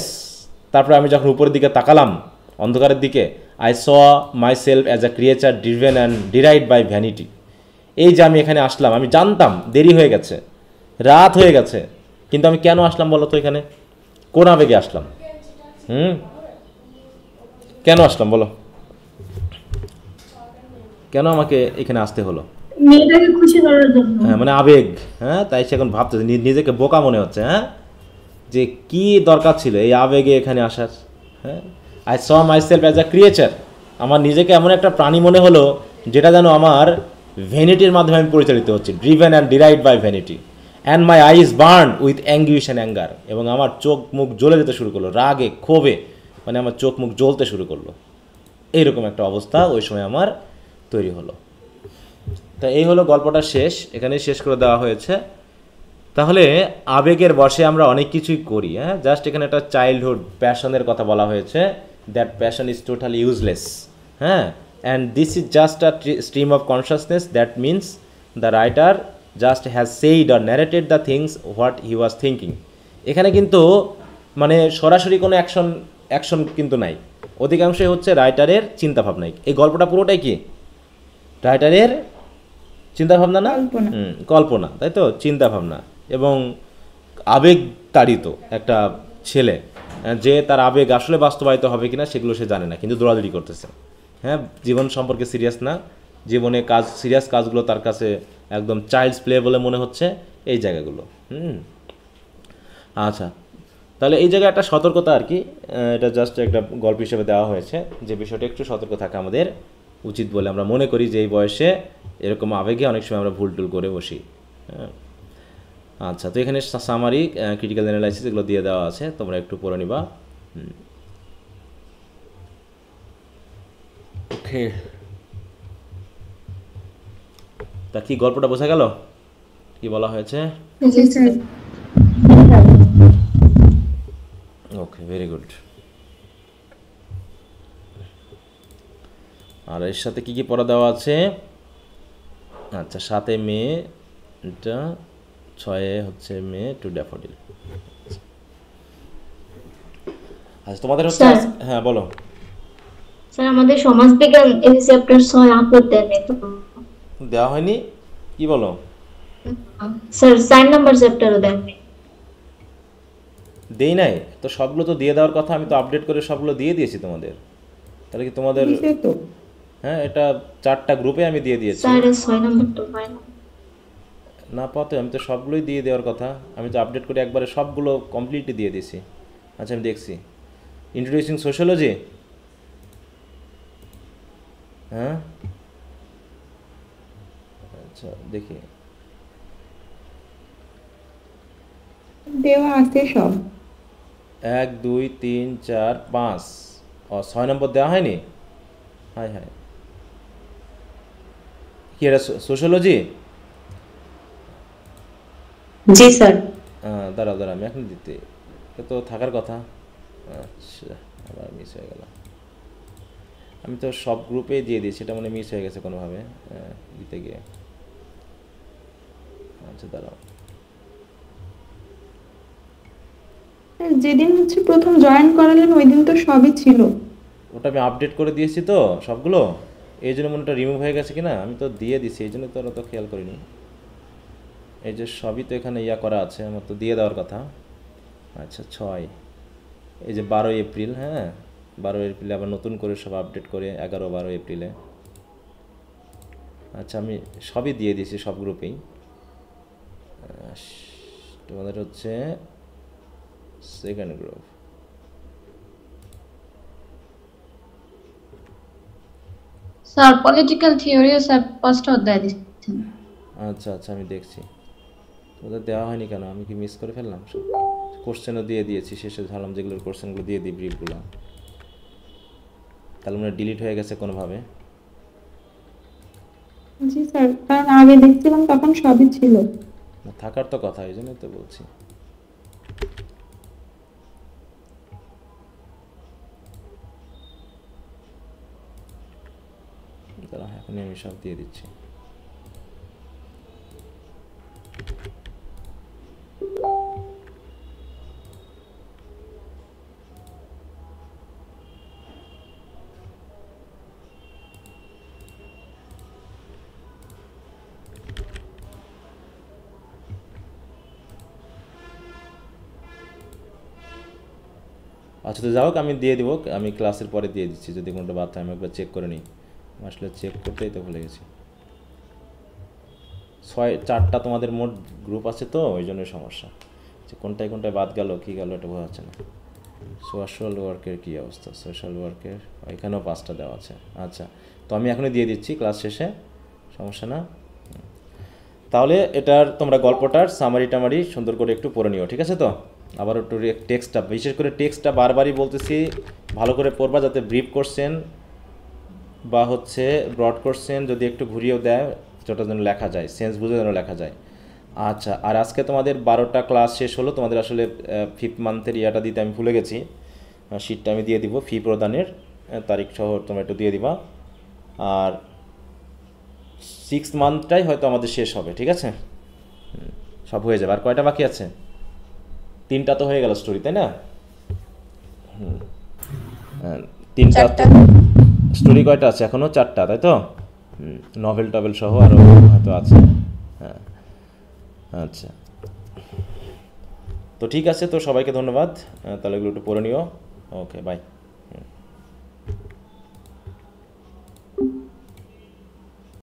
তারপরে আমি যখন উপরের দিকে তাকালাম অন্ধকারের দিকে, I saw myself as a creature driven and derided by vanity. এই যে আমি এখানে আসলাম, আমি জানতাম দেরি হয়ে গেছে, রাত হয়ে গেছে, কিন্তু আমি কেন আসলাম বলো তো এখানে? কোন আবেগে আসলাম? কেন আসলাম বলো? কেন আমাকে এখানে আসতে হলো? মেয়েটাকে খুশি করার জন্য। হ্যাঁ, মানে আবেগ। হ্যাঁ, তাই সে এখন ভাবতেছে, নিজেকে বোকা মনে হচ্ছে। হ্যাঁ, যে কি দরকার ছিল এই আবেগে এখানে আসার? হ্যাঁ, I saw myself as a creature, আমার নিজেকে এমন একটা প্রাণী মনে হলো যেটা যেন আমার ভ্যানিটির মাধ্যমে আমি পরিচালিত হচ্ছি, driven and derided by vanity. And my eyes burn with anguish and anger, এবং আমার চোখ মুখ জ্বলে যেতে শুরু করলো রাগে ক্ষোভে, মানে আমার চোখ মুখ জ্বলতে শুরু করলো। এইরকম একটা অবস্থা ওই সময় আমার তৈরি হলো। তা এই হলো গল্পটা শেষ, এখানেই শেষ করে দেওয়া হয়েছে। তাহলে আবেগের বশে আমরা অনেক কিছুই করি। হ্যাঁ, জাস্ট এখানে একটা চাইল্ডহুড প্যাশনের কথা বলা হয়েছে, that passion is totally useless. হ্যাঁ, and this is just a stream of consciousness, that means the writer just has said or narrated the things what he was thinking. এখানে কিন্তু মানে সরাসরি কোনো অ্যাকশন কিন্তু নাই, অধিকাংশই হচ্ছে রাইটারের চিন্তাভাবনাই। এই গল্পটা পুরোটাই কি রাইটারের চিন্তাভাবনা না? কল্পনা, তাই তো, চিন্তাভাবনা এবং আবেগ তাড়িত একটা ছেলে, যে তার আবেগ আসলে বাস্তবায়িত হবে কিনা সেগুলো সে জানে না, কিন্তু দৌড়াদৌড়ি করতেছে। হ্যাঁ, জীবন সম্পর্কে সিরিয়াস না, জীবনে সিরিয়াস কাজগুলো তার কাছে একদম চাইল্ডস প্লে বলে মনে হচ্ছে, এই জায়গাগুলো। আচ্ছা, তাহলে এই জায়গায় একটা সতর্কতা আর কি, এটা জাস্ট একটা গল্প হিসেবে দেওয়া হয়েছে, যে বিষয়টা একটু সতর্ক থাকা আমাদের উচিত বলে আমরা মনে করি, যে এই বয়সে এরকম আবেগে অনেক সময় আমরা ভুল টুল করে বসি। আচ্ছা, তো এখানে সামারি, ক্রিটিক্যাল অ্যানালাইসিস এগুলো দিয়ে দেওয়া আছে, তোমরা একটু পড়ে নিবা। ওকে, তা কি গল্পটা বোঝা গেল কি বলা হয়েছে? ওকে, ভেরি গুড। আর এর সাথে কি কি পড়া দেওয়া আছে? আচ্ছা, 7 মে, এটা 6 হচ্ছে মে টু ড্যাফোডিল। আচ্ছা, তোমাদের হচ্ছে, হ্যাঁ বলো। স্যার আমাদের সমাজবিজ্ঞান এই চ্যাপ্টার 6 আপলোড দেননি তো? দেওয়া হয়নি? কি বলো? স্যার 4 নাম্বার চ্যাপ্টারও দেননি। দেই নাই তো? সবগুলো তো দিয়ে দেওয়ার কথা, আমি তো আপডেট করে সবগুলো দিয়ে দিয়েছি তোমাদের। তাহলে কি তোমাদের, হ্যাঁ, এটা 4টা গ্রুপে আমি দিয়ে দিয়েছি। স্যার 6 নাম্বার তো পাই না। না পাতে, আমি তো সবগুলোই দিয়ে দেওয়ার কথা, আমি তো আপডেট করে একবারে সবগুলো কমপ্লিটলি দিয়ে দিয়েছি। আচ্ছা, আমি দেখছি। ইন্ট্রোডিউসিং সোশ্যোলজি, হ্যাঁ, আচ্ছা দেখি, দেওয়া আছে সব। 1 2 3 4 5, ও 6 নম্বর দেওয়া হয়নি? হাই হাই, কি এটা সোশ্যোলজি? জি স্যার। দাঁড়াও আমি এখন দিতে, এটা তো থাকার কথা। আচ্ছা, আবার মিস হয়ে গেল। আমি তো সব গ্রুপেই দিয়ে দিয়েছি, এটা মনে মিস হয়ে গেছে কোনোভাবে দিতে গিয়ে। আচ্ছা দাঁড়াও, যেদিন হচ্ছে প্রথম জয়েন করালেন ওই দিন তো সবই ছিল। ওটা আমি আপডেট করে দিয়েছি তো সবগুলো, এই জন্য মনে, ওটা রিমুভ হয়ে গেছে কিনা, আমি তো দিয়ে দিছি, এই জন্য তো ওরা তো খেয়াল করিনি। এই যে সবই তো এখানে ইয়া করা আছে, আমার তো দিয়ে দেওয়ার কথা। আচ্ছা 6, এই যে 12 এপ্রিল, হ্যাঁ 12 এপ্রিলে আবার নতুন করে সব আপডেট করে 11 12 এপ্রিলে। আচ্ছা, আমি সবই দিয়ে দিয়েছি সব গ্রুপেই। তোমাদের হচ্ছে সেকেন্ড গ্রুপ। স্যার পলিটিক্যাল থিওরিও স্যার 5টা অধ্যায় দিচ্ছেন। আচ্ছা আচ্ছা, আমি দেখছি। তোমাদের দেওয়া হয়নি কেন? আমি কি মিস করে ফেললাম? সব কোশ্চেনও দিয়ে দিয়েছি, শেষে ধরলাম যেগুলোর কোশ্চেনগুলো দিয়ে দিই, ব্রিফগুলো। তাহলে মনে ডিলিট হয়ে গেছে কোনোভাবে। জি স্যার, কারণ আগে দেখছিলাম তখন সবই ছিল। না, থাকার তো কথা, এই জন্যই তো বলছি। দাঁড়া, এখনই আমি সব দিয়ে দিচ্ছি। আচ্ছা, তো যাই হোক, আমি দিয়ে দিব, আমি ক্লাসের পরে দিয়ে দিচ্ছি যদি কোনোটা বাদ থাকে। আমি একবার চেক করে নিই, আসলে চেক করতেই তো ভুলে গেছি। 4টা তোমাদের মোট গ্রুপ আছে তো, ওই জন্যই সমস্যা, যে কোনটায় কোনটায় বাদ গেল কী গেল এটা বোঝা যাচ্ছে না। সোশ্যাল ওয়ার্কের কী অবস্থা? সোশ্যাল ওয়ার্কের এখানেও 5টা দেওয়া আছে। আচ্ছা, তো আমি এখনই দিয়ে দিচ্ছি ক্লাস শেষে, সমস্যা না। তাহলে এটার তোমরা গল্পটার সামারি টামারি সুন্দর করে একটু পড়ে নিও, ঠিক আছে তো? আবার একটু টেক্সটটা, বিশেষ করে টেক্সটটা বারবারই বলতেছি ভালো করে পড়বা, যাতে ব্রিফ কোশ্চেন বা হচ্ছে ব্রড কোশ্চেন যদি একটু ঘুরিয়েও দেয়, যেটা যেন লেখা যায়, সেন্স বুঝে যেন লেখা যায়। আচ্ছা, আর আজকে তোমাদের 12টা ক্লাস শেষ হলো। তোমাদের আসলে 5th মান্থের ইয়াটা দিতে আমি ভুলে গেছি, শিটটা আমি দিয়ে দিব, ফি প্রদানের তারিখ সহ তোমরা একটু দিয়ে দিবা। আর 6th মান্থটাই হয়তো আমাদের শেষ হবে, ঠিক আছে? সব হয়ে যাবে। আর কয়টা বাকি আছে? 3টা তো হয়ে গেল স্টোরি, তাই না? 3টা স্টোরি। কয়টা আছে এখনও? 4টা, তাই তো? নভেল টভেল সহ আরও হয়তো আছে। হ্যাঁ, আচ্ছা, তো ঠিক আছে, তো সবাইকে ধন্যবাদ। তাহলে এগুলো একটু পড়ে নিও। ওকে, বাই।